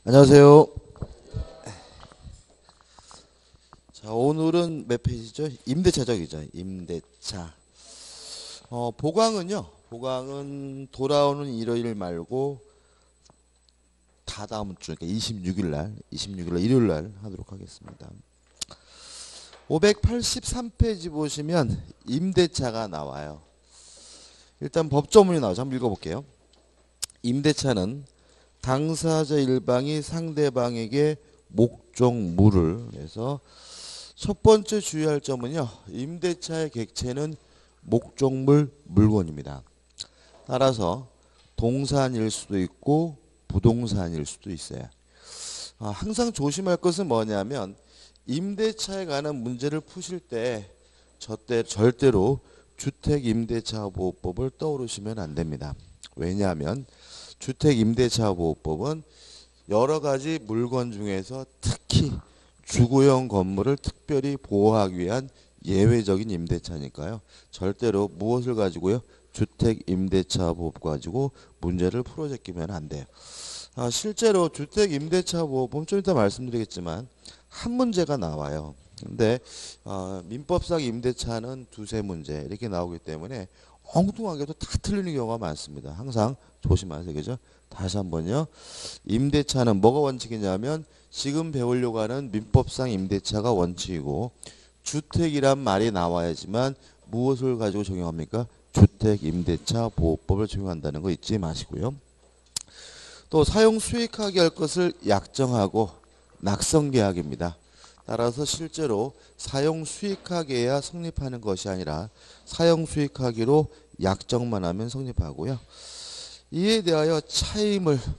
안녕하세요. 자, 오늘은 몇 페이지죠? 임대차적이죠. 임대차. 보강은요. 보강은 돌아오는 일요일 말고 다 다음 주, 그러니까 26일 날 일요일 날 하도록 하겠습니다. 583페이지 보시면 임대차가 나와요. 일단 법조문이 나와서 한번 읽어볼게요. 임대차는 당사자 일방이 상대방에게 목적물을 해서 첫 번째 주의할 점은요. 임대차의 객체는 목적물 물건입니다. 따라서 동산일 수도 있고 부동산일 수도 있어요. 항상 조심할 것은 뭐냐면 임대차에 관한 문제를 푸실 때 절대로 주택임대차보호법을 떠오르시면 안 됩니다. 왜냐하면 주택임대차보호법은 여러 가지 물건 중에서 특히 주거용 건물을 특별히 보호하기 위한 예외적인 임대차니까요. 절대로 무엇을 가지고요? 주택임대차보호법 가지고 문제를 풀어제끼면 안 돼요. 실제로 주택임대차보호법 좀 이따 말씀드리겠지만 한 문제가 나와요. 근데 민법상 임대차는 두세 문제 이렇게 나오기 때문에 엉뚱하게도 다 틀리는 경우가 많습니다. 항상 조심하세요. 그죠? 다시 한번요. 임대차는 뭐가 원칙이냐면 지금 배우려고 하는 민법상 임대차가 원칙이고 주택이란 말이 나와야지만 무엇을 가지고 적용합니까? 주택임대차보호법을 적용한다는 거 잊지 마시고요. 또 사용 수익하게 할 것을 약정하고 낙성계약입니다. 따라서 실제로 사용 수익하게 해야 성립하는 것이 아니라 사용 수익하기로 약정만 하면 성립하고요. 이에 대하여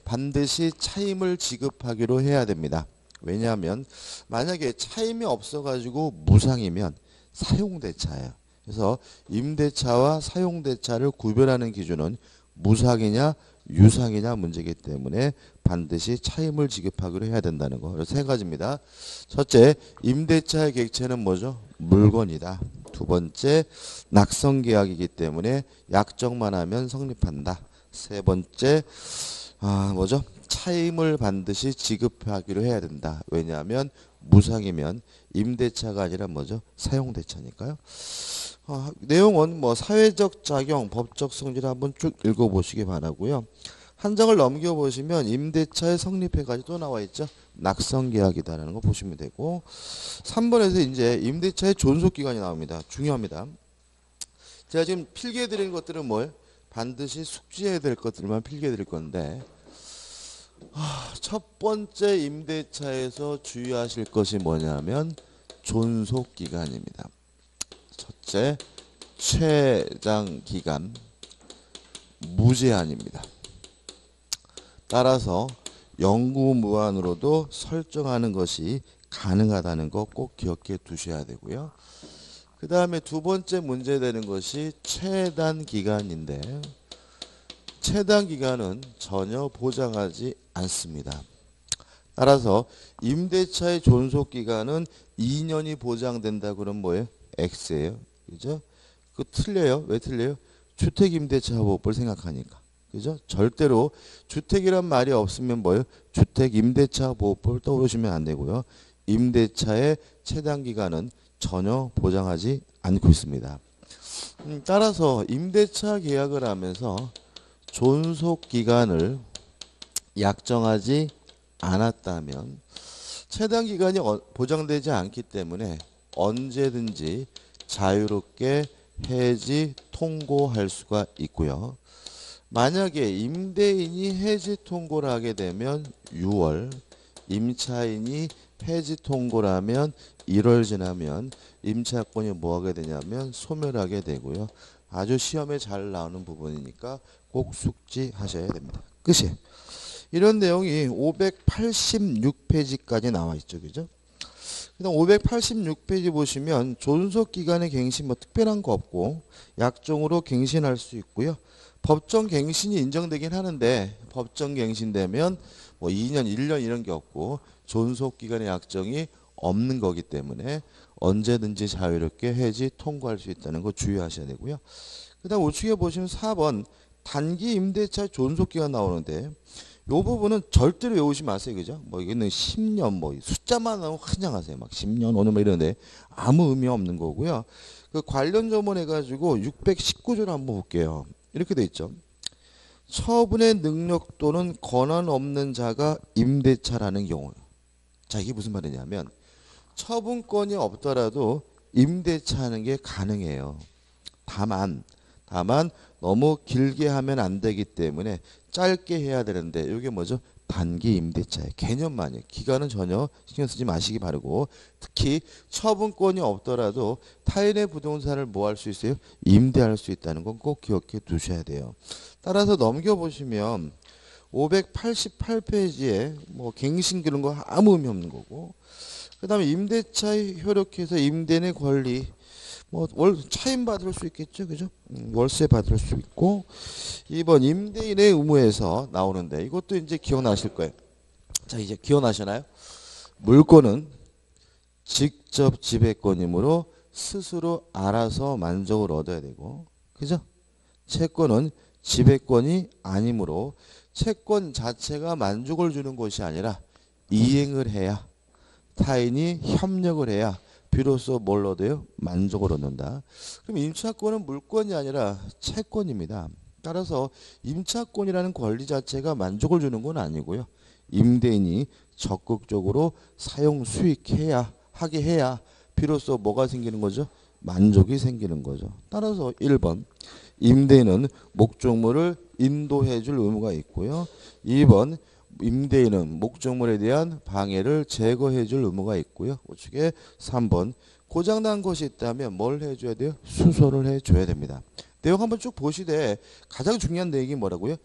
반드시 차임을 지급하기로 해야 됩니다. 왜냐하면 만약에 차임이 없어가지고 무상이면 사용대차예요. 그래서 임대차와 사용대차를 구별하는 기준은 무상이냐 유상이냐 문제이기 때문에 반드시 차임을 지급하기로 해야 된다는 거. 세 가지입니다. 첫째, 임대차의 객체는 뭐죠? 물건이다. 두 번째, 낙성계약이기 때문에 약정만 하면 성립한다. 세 번째, 뭐죠? 차임을 반드시 지급하기로 해야 된다. 왜냐하면 무상이면 임대차가 아니라 뭐죠? 사용대차니까요. 내용은 뭐 사회적 작용, 법적 성질을 한번 쭉 읽어보시기 바라고요. 한 장을 넘겨보시면 임대차의 성립회까지 또 나와 있죠. 낙성계약이다라는 거 보시면 되고 3번에서 이제 임대차의 존속기간이 나옵니다. 중요합니다. 제가 지금 필기해 드린 것들은 뭐예요? 반드시 숙지해야 될 것들만 필기해 드릴 건데 첫 번째 임대차에서 주의하실 것이 뭐냐면 존속기간입니다. 첫째, 최장기간 무제한입니다. 따라서 영구무한으로도 설정하는 것이 가능하다는 거 꼭 기억해 두셔야 되고요. 그 다음에 두 번째 문제 되는 것이 최단기간인데 최단기간은 전혀 보장하지 않습니다. 따라서 임대차의 존속기간은 2년이 보장된다 그러면 뭐예요? X예요. 그죠? 그거 틀려요. 왜 틀려요? 주택임대차보호법을 생각하니까. 그죠? 절대로 주택이란 말이 없으면 뭐예요? 주택임대차보호법을 떠오르시면 안 되고요. 임대차의 최단기간은 전혀 보장하지 않고 있습니다. 따라서 임대차 계약을 하면서 존속기간을 약정하지 않았다면 최단기간이 보장되지 않기 때문에 언제든지 자유롭게 해지 통고할 수가 있고요. 만약에 임대인이 해지 통고를 하게 되면 6월, 임차인이 해지 통고를 하면 1월 지나면 임차권이 뭐하게 되냐면 소멸하게 되고요. 아주 시험에 잘 나오는 부분이니까 꼭 숙지하셔야 됩니다. 끝이에요. 이런 내용이 586페이지까지 나와 있죠. 그죠? 그다음 586페이지 보시면 존속기간의 갱신 뭐 특별한 거 없고 약정으로 갱신할 수 있고요. 법정 갱신이 인정되긴 하는데 법정 갱신되면 뭐 2년, 1년 이런 게 없고 존속기간의 약정이 없는 거기 때문에 언제든지 자유롭게 해지 통고할 수 있다는 거 주의하셔야 되고요. 그 다음 우측에 보시면 4번 단기 임대차 존속기간 나오는데 요 부분은 절대로 외우지 마세요. 그죠? 뭐 이거는 10년 뭐 숫자만 나오면 환장하세요. 막 10년 5년 뭐 이러는데 아무 의미 없는 거고요. 그 관련 조문 해가지고 619조를 한번 볼게요. 이렇게 돼 있죠. 처분의 능력 또는 권한 없는 자가 임대차라는 경우. 자, 이게 무슨 말이냐면 처분권이 없더라도 임대차하는 게 가능해요. 다만 너무 길게 하면 안 되기 때문에 짧게 해야 되는데 이게 뭐죠? 단기 임대차의 개념만이에요. 기간은 전혀 신경 쓰지 마시기 바르고, 특히 처분권이 없더라도 타인의 부동산을 뭐 할 수 있어요? 임대할 수 있다는 건 꼭 기억해 두셔야 돼요. 따라서 넘겨보시면 588페이지에 뭐 갱신 그런 거 아무 의미 없는 거고, 그 다음에 임대차에 효력해서 임대인의 권리, 뭐 차임 받을 수 있겠죠, 그죠? 월세 받을 수 있고, 2번 임대인의 의무에서 나오는데 이것도 이제 기억나실 거예요. 자, 이제 기억나시나요? 물건은 직접 지배권이므로 스스로 알아서 만족을 얻어야 되고, 그죠? 채권은 지배권이 아니므로 채권 자체가 만족을 주는 것이 아니라 이행을 해야, 타인이 협력을 해야 비로소 뭘 얻어요? 만족을 얻는다. 그럼 임차권은 물건이 아니라 채권입니다. 따라서 임차권이라는 권리 자체가 만족을 주는 건 아니고요. 임대인이 적극적으로 사용 수익해야, 하게 해야 비로소 뭐가 생기는 거죠? 만족이 생기는 거죠. 따라서 1번 임대인은 목적물을 인도해 줄 의무가 있고요. 2번 임대인은 목적물에 대한 방해를 제거해 줄 의무가 있고요. 우측에 3번 고장난 것이 있다면 뭘 해줘야 돼요? 수소를 해줘야 됩니다. 내용 한번 쭉 보시되 가장 중요한 내용이 뭐라고요?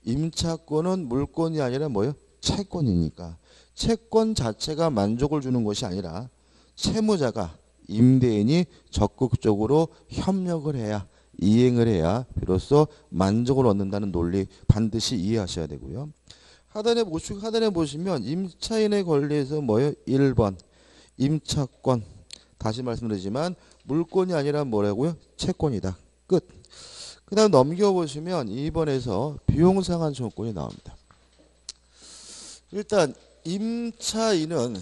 임차권은 물건이 아니라 뭐예요? 채권이니까 채권 자체가 만족을 주는 것이 아니라 채무자가 임대인이 적극적으로 협력을 해야, 이행을 해야 비로소 만족을 얻는다는 논리 반드시 이해하셔야 되고요. 하단에 보시면 임차인의 권리에서 뭐예요? 1번 임차권, 다시 말씀드리지만 물건이 아니라 뭐라고요? 채권이다. 끝. 그 다음 넘겨보시면 2번에서 비용상한 청구권이 나옵니다. 일단 임차인은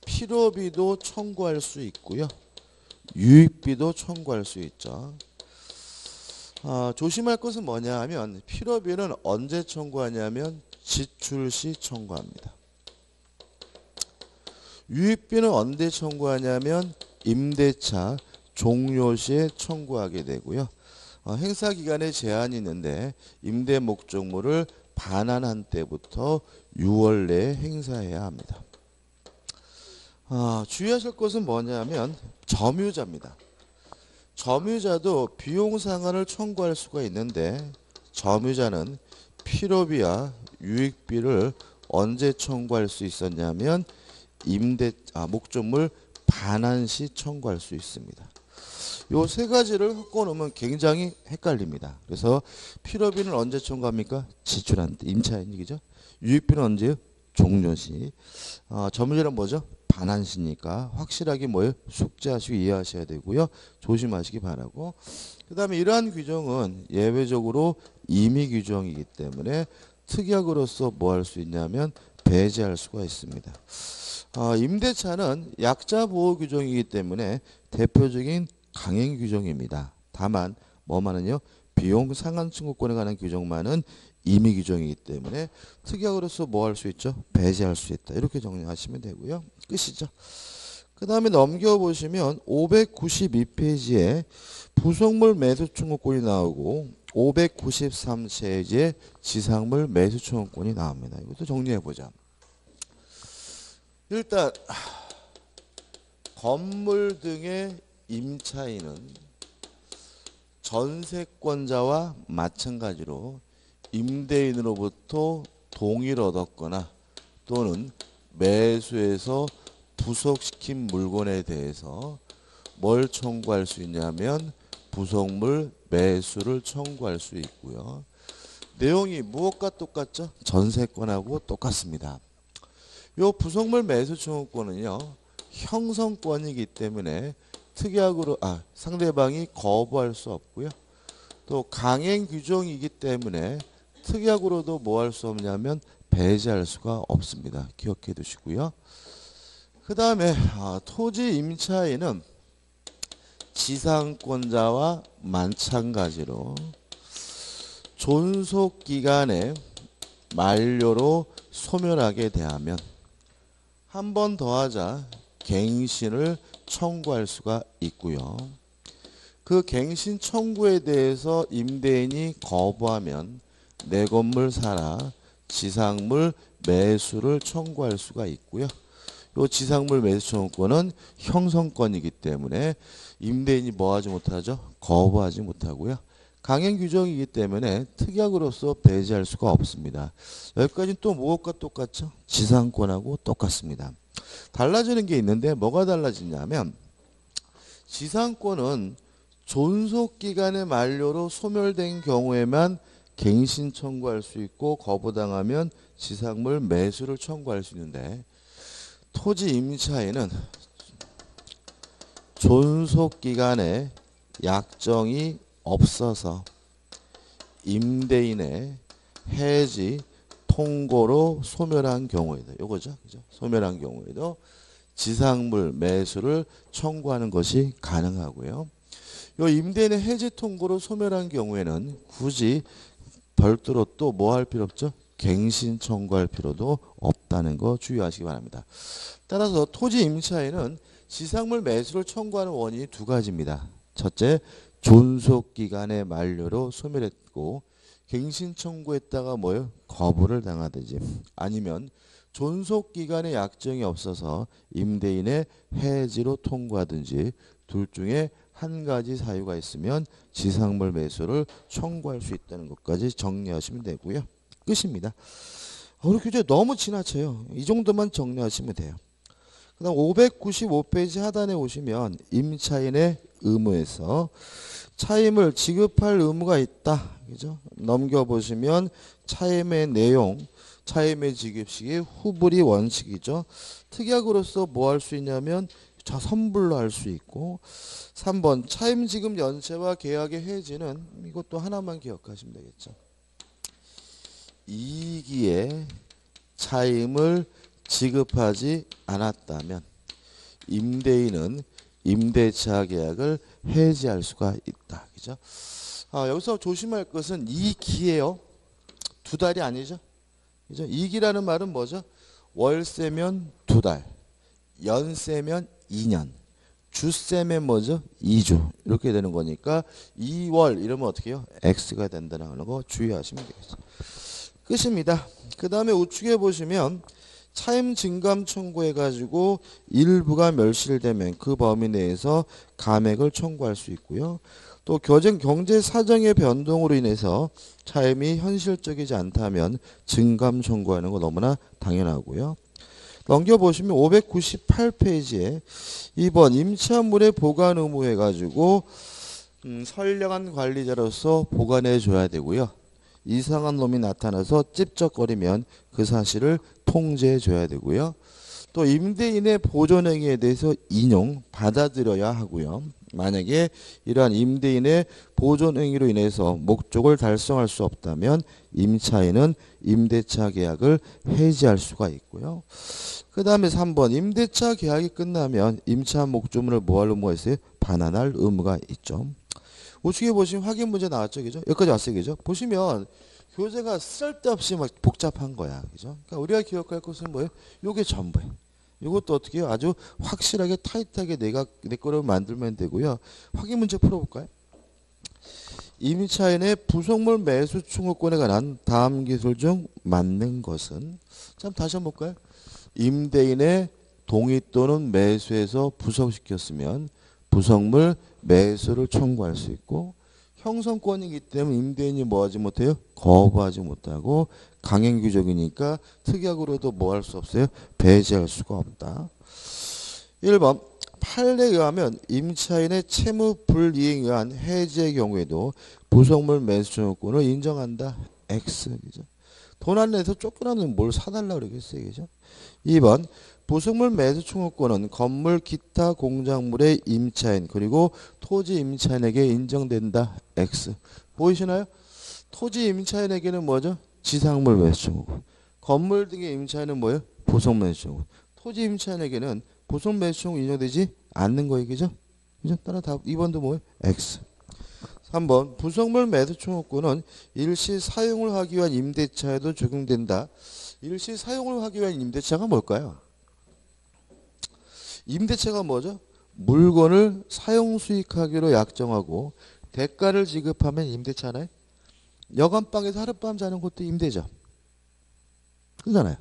필요비도 청구할 수 있고요. 유익비도 청구할 수 있죠. 조심할 것은 뭐냐 하면 필요비는 언제 청구하냐면 지출 시 청구합니다. 유익비는 언제 청구하냐면 임대차 종료 시에 청구하게 되고요. 행사 기간에 제한이 있는데 임대 목적물을 반환한 때부터 6월 내에 행사해야 합니다. 주의하실 것은 뭐냐면 점유자입니다. 점유자도 비용 상한을 청구할 수가 있는데 점유자는 필요비와 유익비를 언제 청구할 수 있었냐면 목적물 반환 시 청구할 수 있습니다. 요 세 가지를 섞어놓으면 굉장히 헷갈립니다. 그래서 필요비는 언제 청구합니까? 지출한 때, 임차인 얘기죠. 유익비는 언제요? 종료시. 점유자는 뭐죠? 반환시니까 확실하게 뭐예요? 숙지하시고 이해하셔야 되고요. 조심하시기 바라고. 그 다음에 이러한 규정은 예외적으로 임의 규정이기 때문에 특약으로서 뭐 할 수 있냐면 배제할 수가 있습니다. 임대차는 약자 보호 규정이기 때문에 대표적인 강행 규정입니다. 다만 뭐만은요? 비용 상한 청구권에 관한 규정만은 임의 규정이기 때문에 특약으로서 뭐 할 수 있죠? 배제할 수 있다. 이렇게 정리하시면 되고요. 끝이죠. 그 다음에 넘겨보시면 592페이지에 부속물 매수 청구권이 나오고 593페이지에 지상물 매수 청구권이 나옵니다. 이것도 정리해보자. 일단 건물 등의 임차인은 전세권자와 마찬가지로 임대인으로부터 동의를 얻었거나 또는 매수해서 부속시킨 물건에 대해서 뭘 청구할 수 있냐면 부속물 매수를 청구할 수 있고요. 내용이 무엇과 똑같죠? 전세권하고 똑같습니다. 요 부속물 매수 청구권은요 형성권이기 때문에 특약으로 상대방이 거부할 수 없고요. 또 강행 규정이기 때문에 특약으로도 뭐 할 수 없냐면 배제할 수가 없습니다. 기억해 두시고요. 그 다음에 토지 임차인은 지상권자와 마찬가지로 존속기간의 만료로 소멸하게 되면 한 번 더하자 갱신을 청구할 수가 있고요. 그 갱신 청구에 대해서 임대인이 거부하면 내 건물 사라 지상물 매수를 청구할 수가 있고요. 이 지상물 매수 청구권은 형성권이기 때문에 임대인이 뭐하지 못하죠? 거부하지 못하고요. 강행 규정이기 때문에 특약으로서 배제할 수가 없습니다. 여기까지 또 무엇과 똑같죠? 지상권하고 똑같습니다. 달라지는 게 있는데 뭐가 달라지냐면 지상권은 존속기간의 만료로 소멸된 경우에만 갱신 청구할 수 있고 거부당하면 지상물 매수를 청구할 수 있는데 토지 임차인은 존속기간에 약정이 없어서 임대인의 해지 통고로 소멸한 경우에도 요거죠. 그죠? 소멸한 경우에도 지상물 매수를 청구하는 것이 가능하고요. 요 임대인의 해지 통고로 소멸한 경우에는 굳이 별도로 또 뭐 할 필요 없죠? 갱신 청구할 필요도 없다는 거 주의하시기 바랍니다. 따라서 토지 임차인은 지상물 매수를 청구하는 원인이 두 가지입니다. 첫째, 존속기간의 만료로 소멸했고 갱신 청구했다가 뭐요? 거부를 당하든지 아니면 존속기간의 약정이 없어서 임대인의 해지로 통고하든지 둘 중에 한 가지 사유가 있으면 지상물 매수를 청구할 수 있다는 것까지 정리하시면 되고요. 끝입니다. 우리 교재 너무 지나쳐요. 이 정도만 정리하시면 돼요. 그 다음 595페이지 하단에 오시면 임차인의 의무에서 차임을 지급할 의무가 있다. 그죠? 넘겨보시면 차임의 내용, 차임의 지급 시기, 후불이 원칙이죠. 특약으로서 뭐 할 수 있냐면 자 선불로 할 수 있고 3번 차임 지급 연체와 계약의 해지는 이것도 하나만 기억하시면 되겠죠. 2기에 차임을 지급하지 않았다면 임대인은 임대차 계약을 해지할 수가 있다. 그죠? 여기서 조심할 것은 2기예요. 두 달이 아니죠. 그죠? 2기라는 말은 뭐죠? 월세면 2달, 연세면 2년, 주세면 뭐죠? 2주. 이렇게 되는 거니까 2월 이러면 어떻게 해요? X가 된다는 거 주의하시면 되겠죠. 끝입니다. 그 다음에 우측에 보시면 차임 증감 청구해가지고 일부가 멸실되면 그 범위 내에서 감액을 청구할 수 있고요. 또 경제 사정의 변동으로 인해서 차임이 현실적이지 않다면 증감 청구하는 거 너무나 당연하고요. 넘겨보시면 598페이지에 2번 임차물의 보관 의무 해가지고 선량한 관리자로서 보관해 줘야 되고요. 이상한 놈이 나타나서 찝쩍거리면 그 사실을 통제해 줘야 되고요. 또 임대인의 보존행위에 대해서 인용 받아들여야 하고요. 만약에 이러한 임대인의 보존행위로 인해서 목적을 달성할 수 없다면 임차인은 임대차 계약을 해지할 수가 있고요. 그 다음에 3번 임대차 계약이 끝나면 임차 목조물을 뭐 할 의무가 있어요? 반환할 의무가 있죠. 우측에 보시면 확인 문제 나왔죠, 그죠? 여기까지 왔어요, 그죠? 보시면 교재가 쓸데없이 막 복잡한 거야, 그죠? 그러니까 우리가 기억할 것은 뭐예요? 요게 전부예요. 이것도 어떻게 해요? 아주 확실하게 타이트하게 내 거로 만들면 되고요. 확인 문제 풀어볼까요? 임차인의 부속물 매수 청구권에 관한 다음 기술 중 맞는 것은? 자, 다시 한번 볼까요? 임대인의 동의 또는 매수해서 부속시켰으면 부속물 매수를 청구할 수 있고 형성권이기 때문에 임대인이 뭐하지 못해요? 거부하지 못하고 강행규정이니까 특약으로도 뭐 할 수 없어요? 배제할 수가 없다. 1번 판례에 의하면 임차인의 채무 불이행에 의한 해지의 경우에도 부속물 매수 청구권을 인정한다. X. 그죠? 돈 안 내서 쫓겨나는 뭘 사달라고 그러겠어요. 그죠? 2번 부속물 매수 청구권은 건물 기타 공작물의 임차인 그리고 토지 임차인에게 인정된다. X. 보이시나요? 토지 임차인에게는 뭐죠? 지상물 매수 청구권. 건물 등의 임차인은 뭐예요? 보석매수청구. 토지 임차인에게는 보석매수청구 인정되지 않는 거예요. 그죠? 그죠? 따라 답 2번도 뭐예요? X. 3번 부속물 매수청구권은 일시 사용을 하기 위한 임대차에도 적용된다. 일시 사용을 하기 위한 임대차가 뭘까요? 임대차가 뭐죠? 물건을 사용 수익하기로 약정하고 대가를 지급하면 임대차나요? 여간방에서 하룻밤 자는 것도 임대죠. 그잖아요.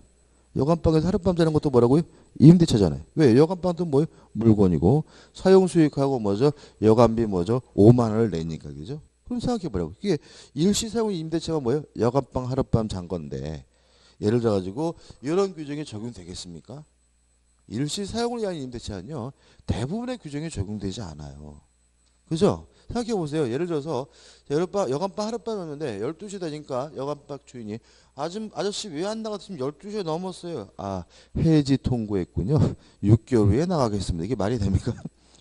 여간방에서 하룻밤 자는 것도 뭐라고요? 임대차잖아요. 왜? 여간방도 뭐예요? 물건이고 사용 수익하고 뭐죠? 여간비 뭐죠? 5만 원을 내니까 그죠? 그럼 생각해 보라고. 이게 일시 사용 임대차가 뭐예요? 여간방 하룻밤 잔 건데 예를 들어 가지고 이런 규정이 적용되겠습니까? 일시 사용을 위한 임대차는요. 대부분의 규정이 적용되지 않아요. 그죠? 생각해 보세요. 예를 들어서 여간방 하룻밤이었는데 12시 되니까 여간방 주인이 아저씨 왜 안 나가? 지금 12시에 넘었어요. 아, 해지 통고했군요. 6개월 후에 나가겠습니다. 이게 말이 됩니까?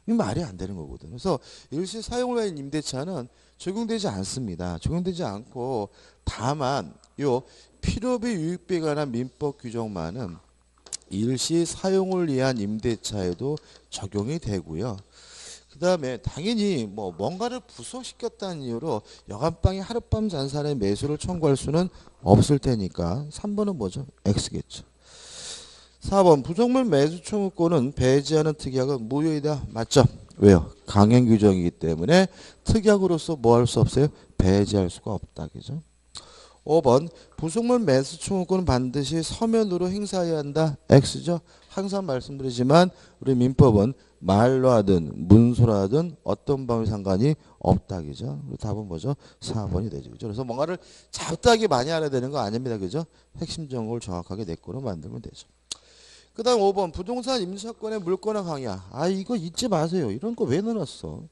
이게 말이 안 되는 거거든요. 그래서 일시 사용을 위한 임대차는 적용되지 않습니다. 적용되지 않고 다만 요 필요비 유익비에 관한 민법 규정만은 일시 사용을 위한 임대차에도 적용이 되고요. 그 다음에 당연히 뭐 뭔가를 부속시켰다는 이유로 여간방에 하룻밤 잔 사람의 매수를 청구할 수는 없을 테니까 3번은 뭐죠? X겠죠. 4번 부속물 매수 청구권은 배제하는 특약은 무효이다. 맞죠? 왜요? 강행 규정이기 때문에 특약으로서 뭐 할 수 없어요? 배제할 수가 없다. 그죠? 5번 부속물 매수 청구권은 반드시 서면으로 행사해야 한다. X죠. 항상 말씀드리지만 우리 민법은 말로 하든 문서로 하든 어떤 방법이 상관이 없다. 그죠? 답은 뭐죠? 4번이 되죠. 그죠? 그래서 뭔가를 잡다하게 많이 알아야 되는 거 아닙니다. 그죠? 핵심 정보를 정확하게 내 거로 만들면 되죠. 그 다음 5번 부동산 임차권의 물권화 강야. 아 이거 잊지 마세요. 이런 거 왜 넣어놨어?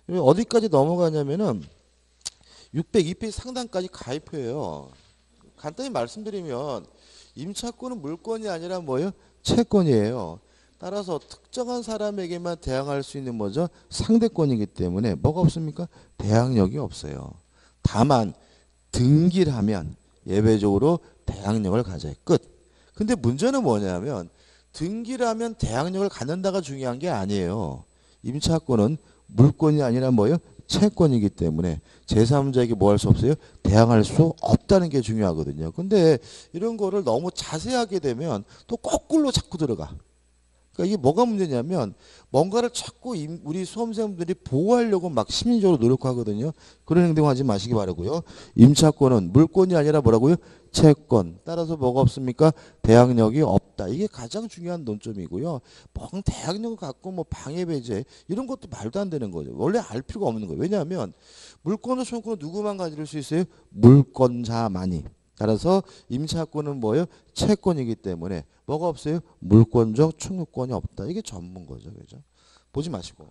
어디까지 넘어가냐면은 602페이지 상단까지 가입해요. 간단히 말씀드리면 임차권은 물권이 아니라 뭐예요? 채권이에요. 따라서 특정한 사람에게만 대항할 수 있는 뭐죠? 상대권이기 때문에 뭐가 없습니까? 대항력이 없어요. 다만 등기를 하면 예외적으로 대항력을 가져요. 끝. 근데 문제는 뭐냐면 등기를 하면 대항력을 갖는다가 중요한 게 아니에요. 임차권은 물권이 아니라 뭐예요? 채권이기 때문에 제3자에게 뭐 할 수 없어요? 대항할 수 없다는 게 중요하거든요. 근데 이런 거를 너무 자세하게 되면 또 거꾸로 자꾸 들어가. 그러니까 이게 뭐가 문제냐면 뭔가를 자꾸 우리 수험생들이 보호하려고 막 심리적으로 노력하거든요. 그런 행동하지 마시기 바라고요. 임차권은 물권이 아니라 뭐라고요? 채권. 따라서 뭐가 없습니까? 대항력이 없다. 이게 가장 중요한 논점이고요. 멍 대항력을 갖고 뭐 방해 배제 이런 것도 말도 안 되는 거죠. 원래 알 필요가 없는 거예요. 왜냐하면 물권과 채권은 누구만 가질 수 있어요? 물권자만이. 따라서 임차권은 뭐예요? 채권이기 때문에 뭐가 없어요? 물권적 충족권이 없다. 이게 전문 거죠. 그죠? 보지 마시고.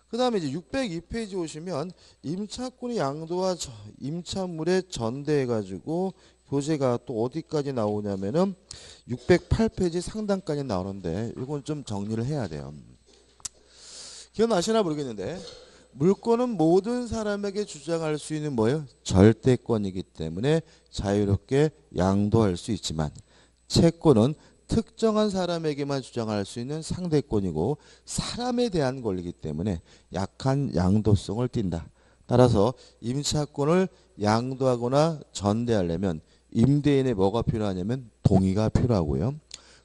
그 다음에 이제 602페이지 오시면 임차권의 양도와 임차물에 전대해가지고 교재가 또 어디까지 나오냐면은 608페이지 상단까지 나오는데 이건 좀 정리를 해야 돼요. 기억나시나 모르겠는데 물권은 모든 사람에게 주장할 수 있는 뭐예요? 절대권이기 때문에 자유롭게 양도할 수 있지만 채권은 특정한 사람에게만 주장할 수 있는 상대권이고 사람에 대한 권리이기 때문에 약한 양도성을 띈다. 따라서 임차권을 양도하거나 전대하려면 임대인의 뭐가 필요하냐면 동의가 필요하고요.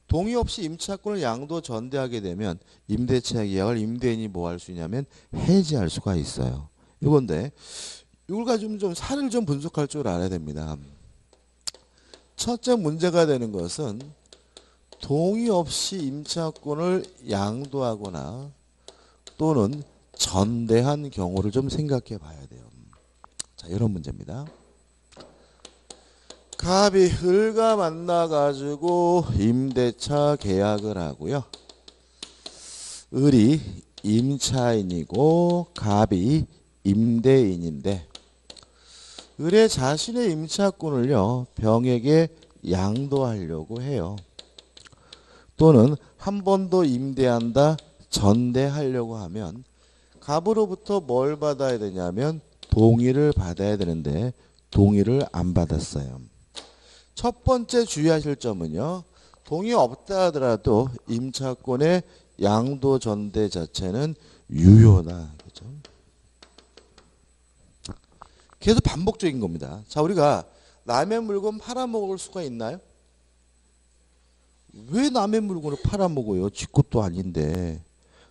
동의 없이 임차권을 양도 전대하게 되면 임대차 계약을 임대인이 뭐 할 수 있냐면 해지할 수가 있어요. 이건데 이걸 가지고 좀 사를 좀 분석할 줄 알아야 됩니다. 첫째 문제가 되는 것은 동의 없이 임차권을 양도하거나 또는 전대한 경우를 좀 생각해 봐야 돼요. 자, 이런 문제입니다. 갑이 을과 만나가지고 임대차 계약을 하고요. 을이 임차인이고 갑이 임대인인데 을의 자신의 임차권을요 병에게 양도하려고 해요. 또는 한 번 더 임대한다 전대하려고 하면 갑으로부터 뭘 받아야 되냐면 동의를 받아야 되는데 동의를 안 받았어요. 첫 번째 주의하실 점은요. 동의 없다 하더라도 임차권의 양도 전대 자체는 유효다. 그죠? 계속 반복적인 겁니다. 자, 우리가 남의 물건 팔아먹을 수가 있나요? 왜 남의 물건을 팔아먹어요? 지 것도 아닌데.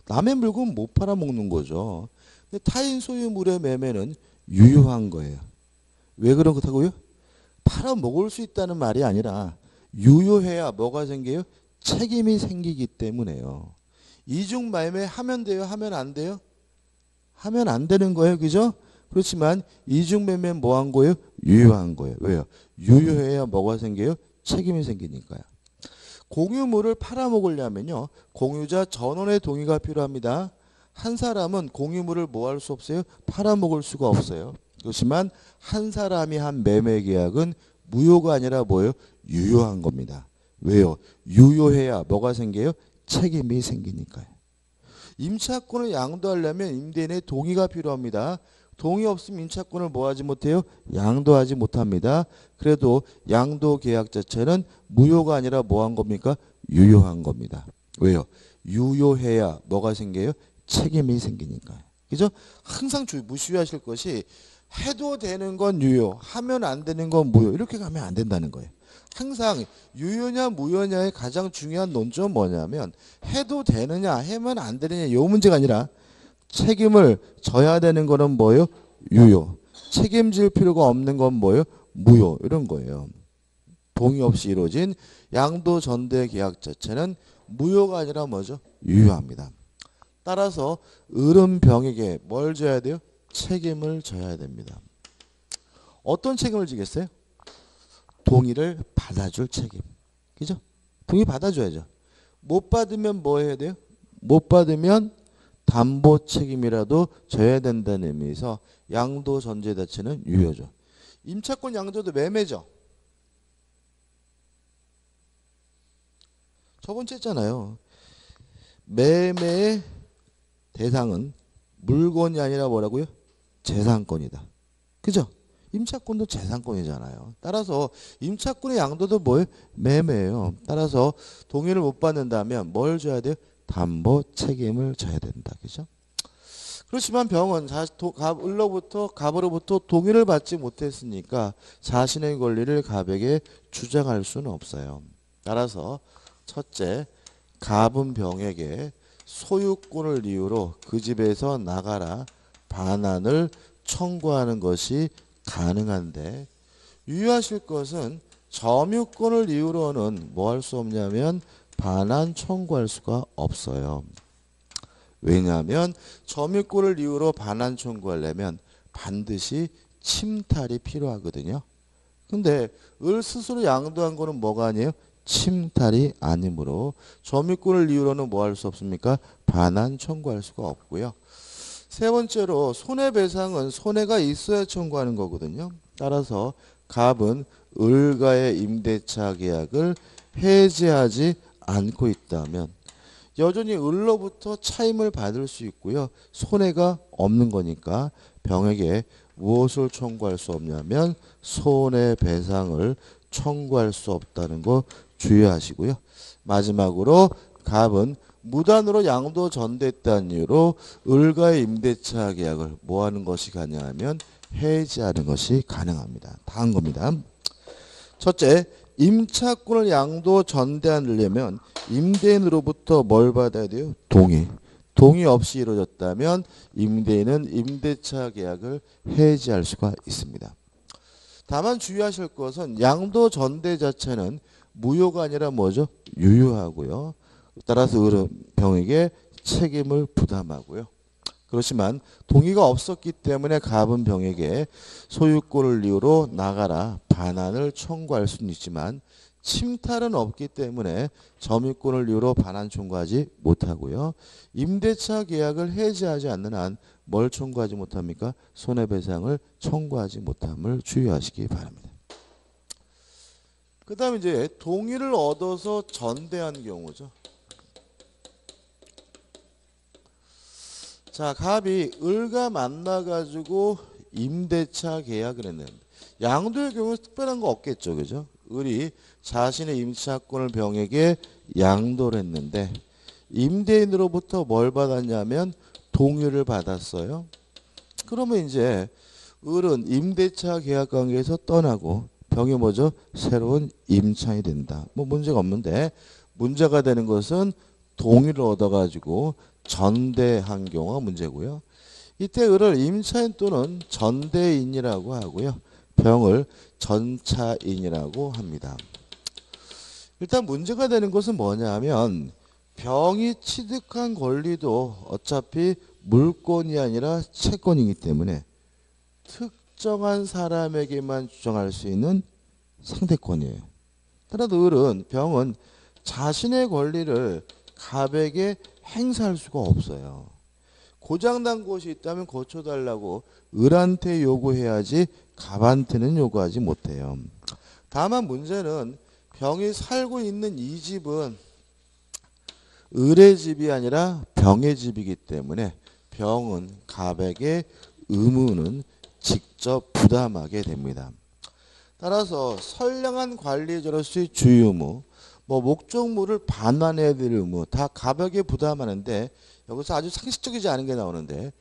남의 물건 못 팔아먹는 거죠. 근데 타인 소유물의 매매는 유효한 거예요. 왜 그렇다고요? 팔아먹을 수 있다는 말이 아니라 유효해야 뭐가 생겨요? 책임이 생기기 때문에요. 이중 매매 하면 돼요? 하면 안 돼요? 하면 안 되는 거예요. 그죠? 그렇지만 이중 매매는 뭐 한 거예요? 유효한 거예요. 왜요? 유효해야 뭐가 생겨요? 책임이 생기니까요. 공유물을 팔아먹으려면요. 공유자 전원의 동의가 필요합니다. 한 사람은 공유물을 뭐 할 수 없어요? 팔아먹을 수가 없어요. 그렇지만 한 사람이 한 매매 계약은 무효가 아니라 뭐예요? 유효한 겁니다. 왜요? 유효해야 뭐가 생겨요? 책임이 생기니까요. 임차권을 양도하려면 임대인의 동의가 필요합니다. 동의 없으면 임차권을 뭐 하지 못해요? 양도하지 못합니다. 그래도 양도 계약 자체는 무효가 아니라 뭐 한 겁니까? 유효한 겁니다. 왜요? 유효해야 뭐가 생겨요? 책임이 생기니까요. 그죠? 항상 무시하실 것이 해도 되는 건 유효, 하면 안 되는 건 무효. 이렇게 가면 안 된다는 거예요. 항상 유효냐 무효냐의 가장 중요한 논점은 뭐냐면 해도 되느냐 하면 안 되느냐 이 문제가 아니라 책임을 져야 되는 거는 뭐예요? 유효. 책임질 필요가 없는 건 뭐예요? 무효. 이런 거예요. 동의 없이 이루어진 양도 전대 계약 자체는 무효가 아니라 뭐죠? 유효합니다. 따라서 을은병에게 뭘 져야 돼요? 책임을 져야 됩니다. 어떤 책임을 지겠어요? 동의를 받아줄 책임. 그죠? 동의 받아줘야죠. 못 받으면 뭐 해야 돼요? 못 받으면 담보 책임이라도 져야 된다는 의미에서 양도 전제 자체는 유효죠. 임차권 양도도 매매죠. 저번 주 했잖아요. 매매의 대상은 물건이 아니라 뭐라고요? 재산권이다. 그죠? 임차권도 재산권이잖아요. 따라서 임차권의 양도도 뭐예요? 매매예요. 따라서 동의를 못 받는다면 뭘 줘야 돼요? 담보 책임을 져야 된다. 그죠? 그렇지만 병은 갑으로부터 동의를 받지 못했으니까 자신의 권리를 갑에게 주장할 수는 없어요. 따라서 첫째, 갑은 병에게 소유권을 이유로 그 집에서 나가라 반환을 청구하는 것이 가능한데 유의하실 것은 점유권을 이유로는 뭐 할 수 없냐면 반환 청구할 수가 없어요. 왜냐하면 점유권을 이유로 반환 청구하려면 반드시 침탈이 필요하거든요. 근데 을 스스로 양도한 거는 뭐가 아니에요? 침탈이 아니므로 점유권을 이유로는 뭐 할 수 없습니까? 반환 청구할 수가 없고요. 세 번째로 손해배상은 손해가 있어야 청구하는 거거든요. 따라서 갑은 을과의 임대차 계약을 해지하지 않고 있다면 여전히 을로부터 차임을 받을 수 있고요. 손해가 없는 거니까 병에게 무엇을 청구할 수 없냐면 손해배상을 청구할 수 없다는 거 주의하시고요. 마지막으로 갑은 무단으로 양도 전대했다는 이유로 을과의 임대차 계약을 뭐 하는 것이 가능하면 해지하는 것이 가능합니다. 다 한 겁니다. 첫째, 임차권을 양도 전대하려면 임대인으로부터 뭘 받아야 돼요? 동의. 동의 없이 이루어졌다면 임대인은 임대차 계약을 해지할 수가 있습니다. 다만 주의하실 것은 양도 전대 자체는 무효가 아니라 뭐죠? 유효하고요. 따라서 을은 병에게 책임을 부담하고요. 그렇지만 동의가 없었기 때문에 갑은 병에게 소유권을 이유로 나가라 반환을 청구할 수는 있지만 침탈은 없기 때문에 점유권을 이유로 반환 청구하지 못하고요. 임대차 계약을 해지하지 않는 한 뭘 청구하지 못합니까? 손해배상을 청구하지 못함을 주의하시기 바랍니다. 그 다음에 이제 동의를 얻어서 전대한 경우죠. 자, 갑이 을과 만나가지고 임대차 계약을 했는데 양도의 경우 특별한 거 없겠죠. 그죠? 을이 자신의 임차권을 병에게 양도를 했는데 임대인으로부터 뭘 받았냐면 동의를 받았어요. 그러면 이제 을은 임대차 계약 관계에서 떠나고 병이 뭐죠? 새로운 임차인이 된다. 뭐 문제가 없는데 문제가 되는 것은 동의를 얻어가지고 전대한 경우가 문제고요. 이때 을을 임차인 또는 전대인이라고 하고요. 병을 전차인이라고 합니다. 일단 문제가 되는 것은 뭐냐 하면 병이 취득한 권리도 어차피 물권이 아니라 채권이기 때문에 특정한 사람에게만 주장할 수 있는 상대권이에요. 따라서 을은 병은 자신의 권리를 갑에게 행사할 수가 없어요. 고장난 곳이 있다면 고쳐달라고 을한테 요구해야지 갑한테는 요구하지 못해요. 다만 문제는 병이 살고 있는 이 집은 을의 집이 아니라 병의 집이기 때문에 병은 갑에게 의무는 직접 부담하게 됩니다. 따라서 선량한 관리자로서의 주의 의무, 뭐 목적물을 반환해야 될 의무 다 갑에게 부담하는데 여기서 아주 상식적이지 않은 게 나오는데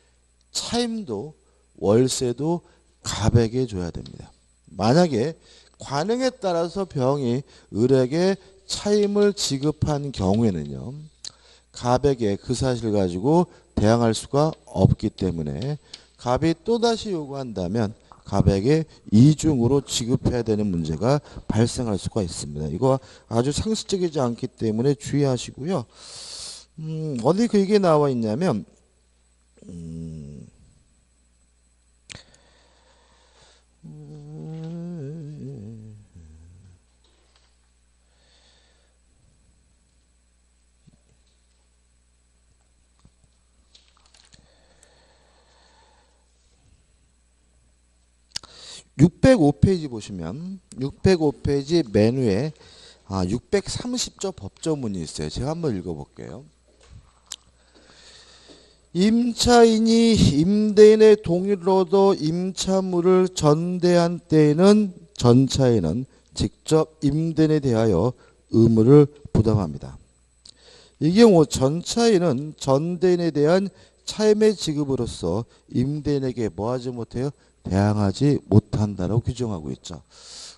차임도 월세도 갑에게 줘야 됩니다. 만약에 관행에 따라서 병이 을에게 차임을 지급한 경우에는요. 갑에게 그 사실을 가지고 대항할 수가 없기 때문에 갑이 또다시 요구한다면 갑에게 이중으로 지급해야 되는 문제가 발생할 수가 있습니다. 이거 아주 상식적이지 않기 때문에 주의하시고요. 어디 그 얘기 나와 있냐면 605페이지 보시면 605페이지 맨 위에 630조 법조문이 있어요. 제가 한번 읽어볼게요. 임차인이 임대인의 동의를 얻어 임차물을 전대한 때에는 전차인은 직접 임대인에 대하여 의무를 부담합니다. 이 경우 전차인은 전대인에 대한 차임의 지급으로서 임대인에게 뭐하지 못해요? 대항하지 못한다라고 규정하고 있죠.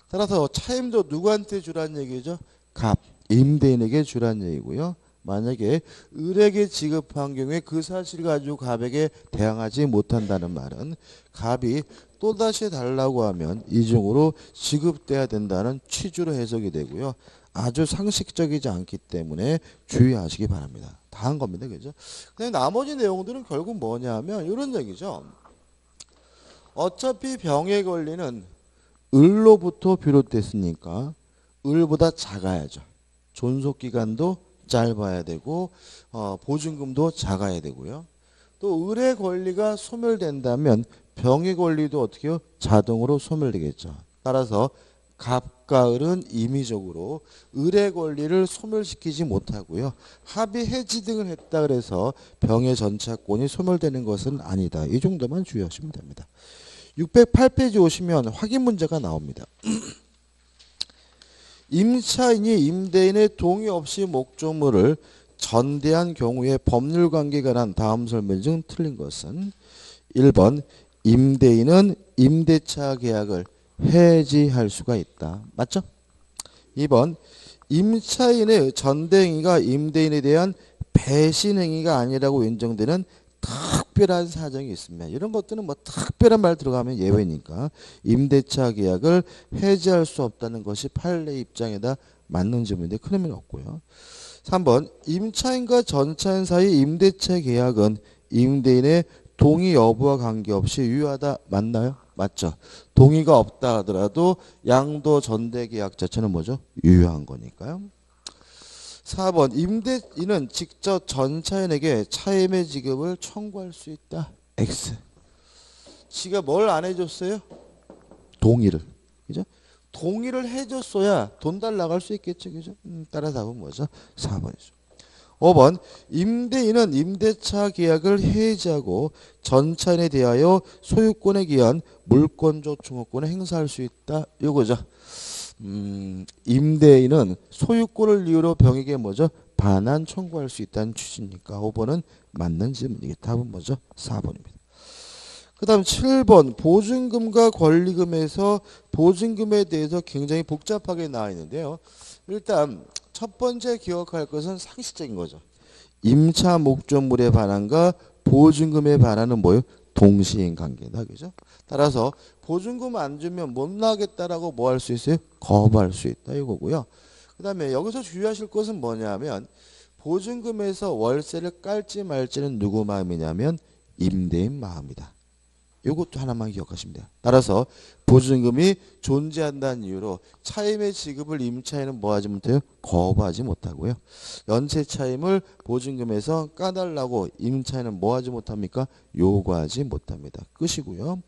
따라서 차임도 누구한테 주란 얘기죠? 갑, 임대인에게 주란 얘기고요. 만약에 을에게 지급한 경우에 그 사실을 가지고 갑에게 대항하지 못한다는 말은 갑이 또다시 달라고 하면 이중으로 지급돼야 된다는 취지로 해석이 되고요. 아주 상식적이지 않기 때문에 주의하시기 바랍니다. 다 한 겁니다. 그죠? 그냥 나머지 내용들은 결국 뭐냐 하면 이런 얘기죠. 어차피 병의 권리는 을로부터 비롯됐으니까 을보다 작아야죠. 존속기간도 짧아야 되고 보증금도 작아야 되고요. 또 을의 권리가 소멸된다면 병의 권리도 어떻게 해요? 자동으로 소멸되겠죠. 따라서 갑과 을은 임의적으로 을의 권리를 소멸시키지 못하고요. 합의 해지 등을 했다 그래서 병의 전차권이 소멸되는 것은 아니다. 이 정도만 주의하시면 됩니다. 608페이지 오시면 확인 문제가 나옵니다. 임차인이 임대인의 동의 없이 목조물을 전대한 경우에 법률관계가 난 다음 설명 중 틀린 것은 1번 임대인은 임대차 계약을 해지할 수가 있다. 맞죠? 2번 임차인의 전대행위가 임대인에 대한 배신행위가 아니라고 인정되는 특별한 사정이 있습니다. 이런 것들은 뭐 특별한 말 들어가면 예외니까 임대차 계약을 해지할 수 없다는 것이 판례 입장에다 맞는 점인데 큰 의미는 없고요. 3번 임차인과 전차인 사이 임대차 계약은 임대인의 동의 여부와 관계없이 유효하다. 맞나요? 맞죠. 동의가 없다 하더라도 양도 전대 계약 자체는 뭐죠? 유효한 거니까요. 4번 임대인은 직접 전차인에게 차임의 지급을 청구할 수 있다. X. 지가 뭘 안 해줬어요? 동의를. 그죠? 동의를 해줬어야 돈 달라고 할 수 있겠죠. 그죠? 따라 답은 뭐죠? 4번이죠. 5번 임대인은 임대차 계약을 해지하고 전차인에 대하여 소유권에 기한 물권조 증후권을 행사할 수 있다. 이거죠. 임대인은 소유권을 이유로 병에게 뭐죠? 반환 청구할 수 있다는 취지니까 5번은 맞는 질문이겠다. 답은 뭐죠? 4번입니다. 그 다음 7번 보증금과 권리금에서 보증금에 대해서 굉장히 복잡하게 나와 있는데요. 일단 첫 번째 기억할 것은 상식적인 거죠. 임차 목적물의 반환과 보증금의 반환은 뭐예요? 동시인 관계다. 그죠? 따라서 보증금 안 주면 못 나가겠다라고 뭐 할 수 있어요? 거부할 수 있다. 이거고요. 그 다음에 여기서 주의하실 것은 뭐냐면 보증금에서 월세를 깔지 말지는 누구 마음이냐면 임대인 마음이다. 이것도 하나만 기억하시면 돼요. 따라서 보증금이 존재한다는 이유로 차임의 지급을 임차인은 뭐하지 못해요? 거부하지 못하고요. 연체 차임을 보증금에서 까달라고 임차인은 뭐하지 못합니까? 요구하지 못합니다. 끝이고요.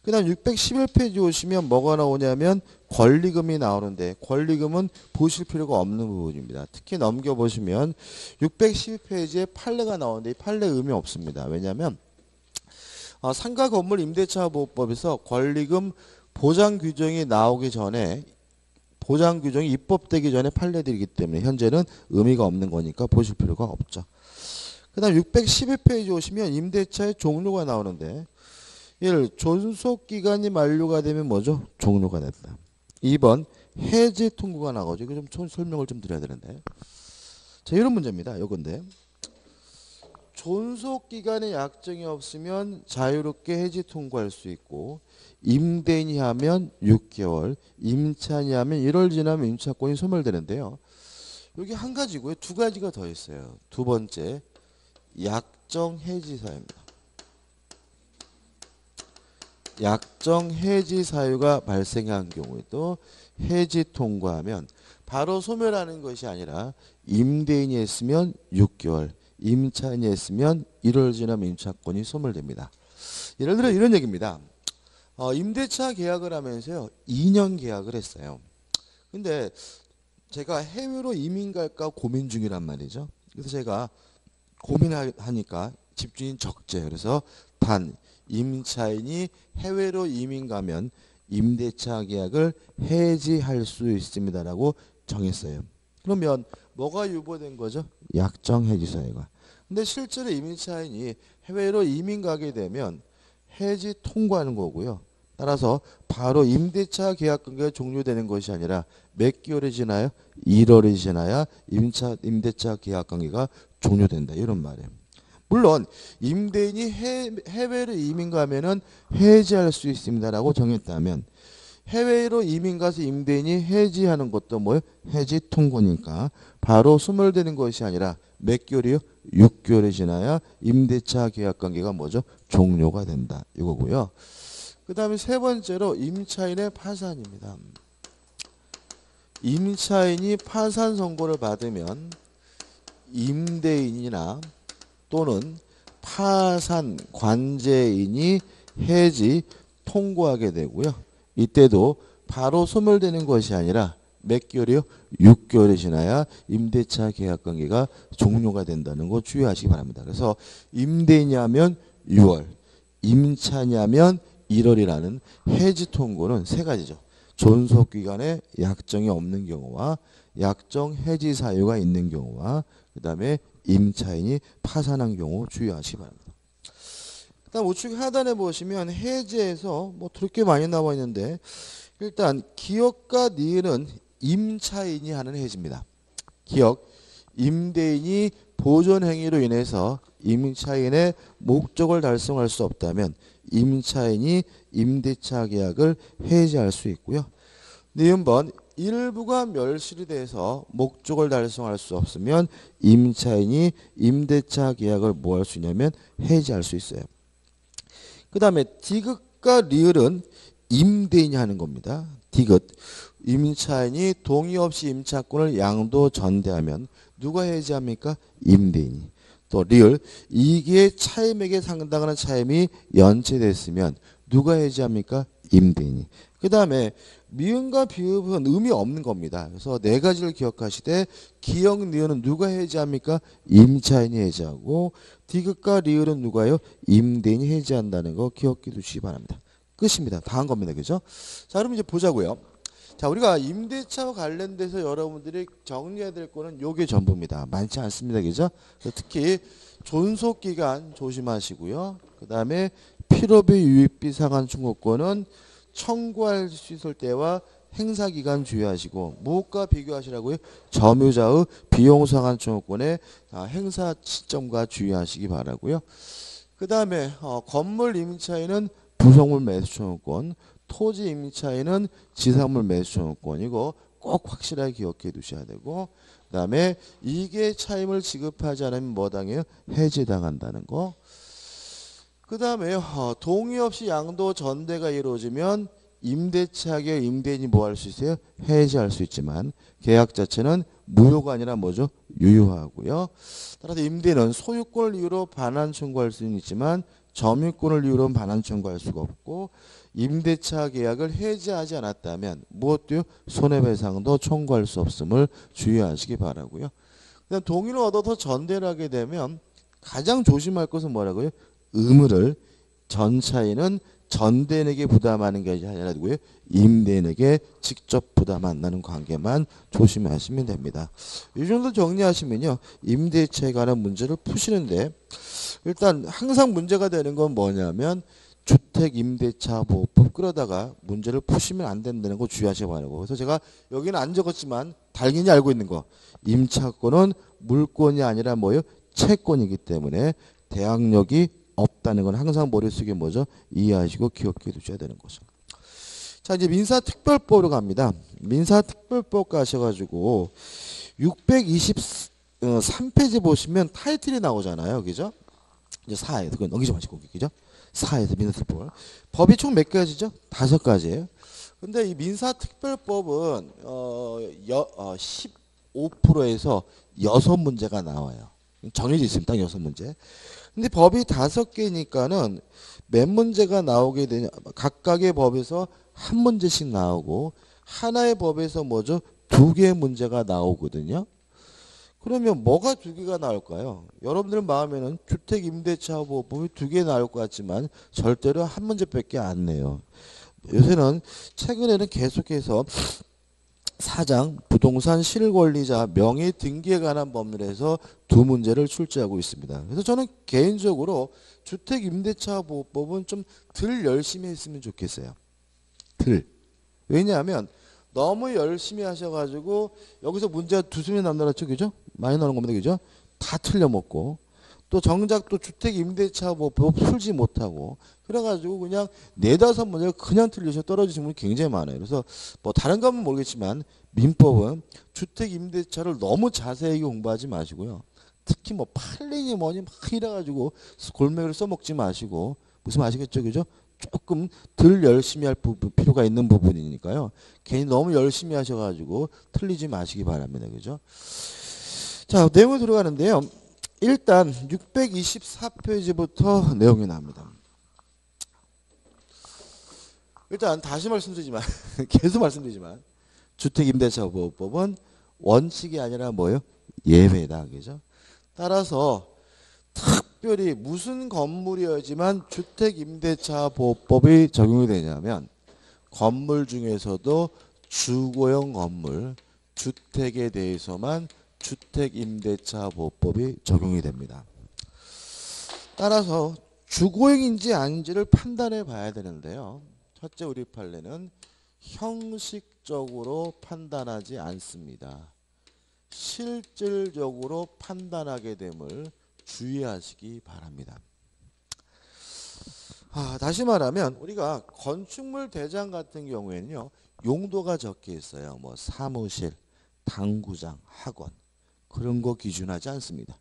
그 다음 611페이지 오시면 뭐가 나오냐면 권리금이 나오는데 권리금은 보실 필요가 없는 부분입니다. 특히 넘겨보시면 612페이지에 판례가 나오는데 이 판례 의미 없습니다. 왜냐하면 상가 건물 임대차 보호법에서 권리금 보장 규정이 나오기 전에 보장 규정이 입법되기 전에 판례들이기 때문에 현재는 의미가 없는 거니까 보실 필요가 없죠. 그 다음 612페이지 오시면 임대차의 종료가 나오는데 1. 존속기간이 만료가 되면 뭐죠? 종료가 됐다. 2번 해지 통고가 나가지고 이거 좀 설명을 좀 드려야 되는데 자 이런 문제입니다. 요건데 존속기간에 약정이 없으면 자유롭게 해지 통고할 수 있고 임대인이 하면 6개월, 임차인이 하면 1월 지나면 임차권이 소멸되는데요. 여기 한 가지고요. 두 가지가 더 있어요. 두 번째, 약정 해지 사유입니다. 약정 해지 사유가 발생한 경우에도 해지 통고하면 바로 소멸하는 것이 아니라 임대인이 했으면 6개월, 임차인이 했으면 1월 지나면 임차권이 소멸됩니다. 예를 들어 이런 얘기입니다. 임대차 계약을 하면서요. 2년 계약을 했어요. 근데 제가 해외로 이민 갈까 고민 중이란 말이죠. 그래서 제가 고민하니까 집주인 적재. 그래서 단 임차인이 해외로 이민 가면 임대차 계약을 해지할 수 있습니다라고 정했어요. 그러면 뭐가 유보된 거죠? 약정 해지 사유가. 근데 실제로 임차인이 해외로 이민 가게 되면 해지 통고하는 거고요. 따라서 바로 임대차 계약 관계가 종료되는 것이 아니라 몇 개월이 지나요? 1월이 지나야 임대차 계약 관계가 종료된다. 이런 말이에요. 물론 임대인이 해외로 이민 가면은 해지할 수 있습니다라고 정했다면 해외로 이민 가서 임대인이 해지하는 것도 뭐예요? 해지 통고니까 바로 소멸되는 것이 아니라 몇 개월이요? 6개월이 지나야 임대차 계약 관계가 뭐죠? 종료가 된다. 이거고요. 그 다음에 세 번째로 임차인의 파산입니다. 임차인이 파산 선고를 받으면 임대인이나 또는 파산 관제인이 해지 통고하게 되고요. 이때도 바로 소멸되는 것이 아니라 몇 개월이요? 6개월이 지나야 임대차 계약 관계가 종료가 된다는 거 주의하시기 바랍니다. 그래서 임대인이 하면 6월, 임차인이 하면 1월이라는 해지 통고는 세 가지죠. 존속기간에 약정이 없는 경우와 약정 해지 사유가 있는 경우와 그 다음에 임차인이 파산한 경우 주의하시기 바랍니다. 그 다음 우측 하단에 보시면 해지에서 뭐 그렇게 많이 나와 있는데 일단 기업과 니은은 임차인이 하는 해지입니다. 기업, 임대인이 보존행위로 인해서 임차인의 목적을 달성할 수 없다면 임차인이 임대차 계약을 해지할 수 있고요. 니은번 일부가 멸실이 돼서 목적을 달성할 수 없으면 임차인이 임대차 계약을 뭐 할 수 있냐면 해지할 수 있어요. 그 다음에 디귿과 리을은 임대인이 하는 겁니다. 디귿. 임차인이 동의 없이 임차권을 양도 전대하면 누가 해지합니까? 임대인이. 또 리을. 이게 차임액에 상당하는 차임이 연체됐으면 누가 해지합니까? 임대인이. 그 다음에 미음과 비읍은 의미 없는 겁니다. 그래서 네 가지를 기억하시되 기역, 니은은 누가 해지합니까? 임차인이 해지하고 디귿과 리을은 누가요? 임대인이 해지한다는 거 기억해 두시기 바랍니다. 끝입니다. 다 한 겁니다. 그죠? 자, 그럼 이제 보자고요. 자, 우리가 임대차와 관련돼서 여러분들이 정리해야 될 거는 요게 전부입니다. 많지 않습니다. 그죠? 특히 존속기간 조심하시고요. 그 다음에 필요비 유익비 상환 청구권은 청구할 수 있을 때와 행사기간 주의하시고 무엇과 비교하시라고요? 점유자의 비용 상환 청구권의 행사 시점과 주의하시기 바라고요. 그 다음에 건물 임차인은 부속물 매수 청구권, 토지 임차인은 지상물 매수 청구권. 이거 꼭 확실하게 기억해 두셔야 되고, 그 다음에 이게 차임을 지급하지 않으면 뭐 당해요? 해지당한다는 거. 그 다음에 동의 없이 양도 전대가 이루어지면 임대차계 임대인이 뭐 할 수 있어요? 해지할 수 있지만 계약 자체는 무효가 아니라 뭐죠? 유효하고요. 따라서 임대인은 소유권을 이유로 반환 청구할 수는 있지만 점유권을 이유로 반환 청구할 수가 없고, 임대차 계약을 해지하지 않았다면 무엇도요? 손해배상도 청구할 수 없음을 주의하시기 바라고요. 그다음 동의를 얻어서 전대를 하게 되면 가장 조심할 것은 뭐라고요? 의무를 전차인은 전대인에게 부담하는 게 아니라고요. 임대인에게 직접 부담한다는 관계만 조심하시면 됩니다. 이 정도 정리하시면요. 임대차에 관한 문제를 푸시는데 일단 항상 문제가 되는 건 뭐냐면 주택임대차보호법 끌어다가 문제를 푸시면 안 된다는 거 주의하셔야 하고, 그래서 제가 여기는 안 적었지만 당연히 알고 있는 거, 임차권은 물권이 아니라 뭐예요? 채권이기 때문에 대항력이 없다는 건 항상 머릿속에 뭐죠? 이해하시고 기억해 두셔야 되는 거죠. 자, 이제 민사특별법으로 갑니다. 민사특별법 가셔가지고 623페이지 보시면 타이틀이 나오잖아요. 그죠? 이제 4에서 그건 넘기지 마시고, 그죠? 4에서 민사특별법. 법이 총 몇 가지죠? 5가지예요. 근데 이 민사특별법은 15%에서 6문제가 나와요. 정해져 있습니다. 6문제. 근데 법이 5개니까는 몇 문제가 나오게 되냐? 각각의 법에서 한 문제씩 나오고 하나의 법에서 뭐죠? 2개의 문제가 나오거든요. 그러면 뭐가 2개가 나올까요? 여러분들 마음에는 주택임대차보호법이 2개 나올 것 같지만 절대로 한 문제밖에 안 내요. 요새는 최근에는 계속해서 사장, 부동산 실권리자, 명의 등기에 관한 법률에서 2문제를 출제하고 있습니다. 그래서 저는 개인적으로 주택임대차보호법은 좀 덜 열심히 했으면 좋겠어요. 덜. 왜냐하면 너무 열심히 하셔가지고 여기서 문제가 2수면 남나라죠, 그죠? 많이 나오는 겁니다, 그죠? 다 틀려먹고 또 정작 또 주택임대차보호법 풀지 못하고 그래가지고 그냥 4-5문제가 그냥 틀리셔 떨어지시는 분이 굉장히 많아요. 그래서 뭐 다른 거면 모르겠지만 민법은 주택임대차를 너무 자세하게 공부하지 마시고요. 특히 뭐 판례니 뭐니 막 이래가지고 골매를 써먹지 마시고, 무슨 아시겠죠, 그죠? 조금 덜 열심히 할 필요가 있는 부분이니까요. 괜히 너무 열심히 하셔가지고 틀리지 마시기 바랍니다, 그죠? 자, 내용에 들어가는데요. 일단 624페이지부터 내용이 나옵니다. 일단 다시 말씀드리지만 계속 말씀드리지만 주택임대차보호법은 원칙이 아니라 뭐예요? 예외다, 그죠? 따라서 특별히 무슨 건물이어야지만 주택임대차보호법이 적용이 되냐면 건물 중에서도 주거용 건물, 주택에 대해서만 주택임대차보호법이 적용이 됩니다. 따라서 주거용인지 아닌지를 판단해 봐야 되는데요. 첫째, 우리 판례는 형식적으로 판단하지 않습니다. 실질적으로 판단하게 됨을 주의하시기 바랍니다. 다시 말하면 우리가 건축물 대장 같은 경우에는요, 용도가 적혀 있어요. 뭐 사무실, 당구장, 학원 그런 거 기준하지 않습니다.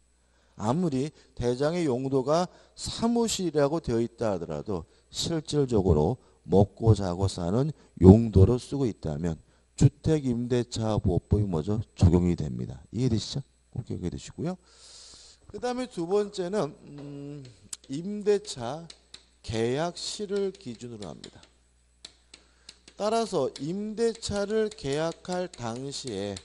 아무리 대장의 용도가 사무실이라고 되어 있다 하더라도 실질적으로 먹고 자고 사는 용도로 쓰고 있다면 주택임대차보호법이 뭐죠? 적용이 됩니다. 이해되시죠? 꼭 기억해 두시고요. 그 다음에 2번째는 임대차 계약시를 기준으로 합니다. 따라서 임대차를 계약할 당시에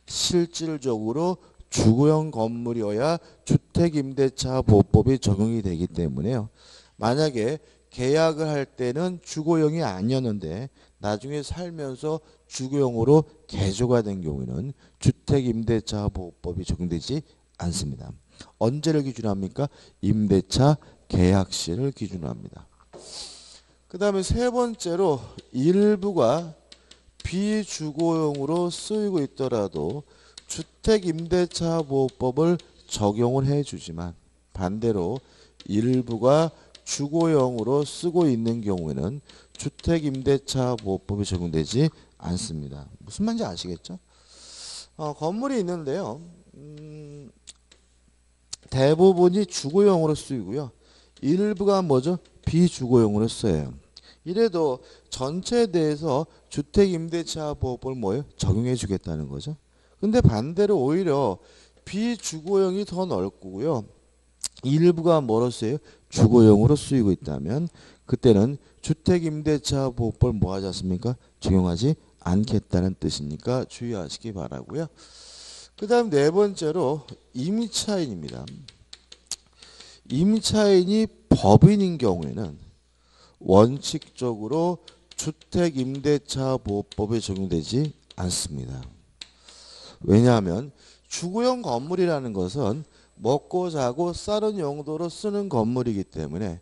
실질적으로 주거용 건물이어야 주택임대차보호법이 적용이 되기 때문에요. 만약에 계약을 할 때는 주거용이 아니었는데 나중에 살면서 주거용으로 개조가 된 경우에는 주택임대차 보호법이 적용되지 않습니다. 언제를 기준으로 합니까? 임대차 계약시를 기준으로 합니다. 그 다음에 세 번째로 일부가 비주거용으로 쓰이고 있더라도 주택임대차 보호법을 적용을 해주지만 반대로 일부가 주거용으로 쓰고 있는 경우에는 주택임대차 보호법이 적용되지 않습니다. 무슨 말인지 아시겠죠? 건물이 있는데요. 대부분이 주거용으로 쓰이고요. 일부가 뭐죠? 비주거용으로 쓰여요. 이래도 전체에 대해서 주택임대차 보호법을 뭐예요? 적용해 주겠다는 거죠. 근데 반대로 오히려 비주거용이 더 넓고요. 일부가 뭐로 쓰여요? 주거용으로 쓰이고 있다면 그때는 주택임대차 보호법을 뭐 하지 않습니까? 적용하지 않겠다는 뜻이니까 주의하시기 바라고요. 그 다음 네 번째로 임차인입니다. 임차인이 법인인 경우에는 원칙적으로 주택임대차 보호법에 적용되지 않습니다. 왜냐하면 주거용 건물이라는 것은 먹고 자고 사는 용도로 쓰는 건물이기 때문에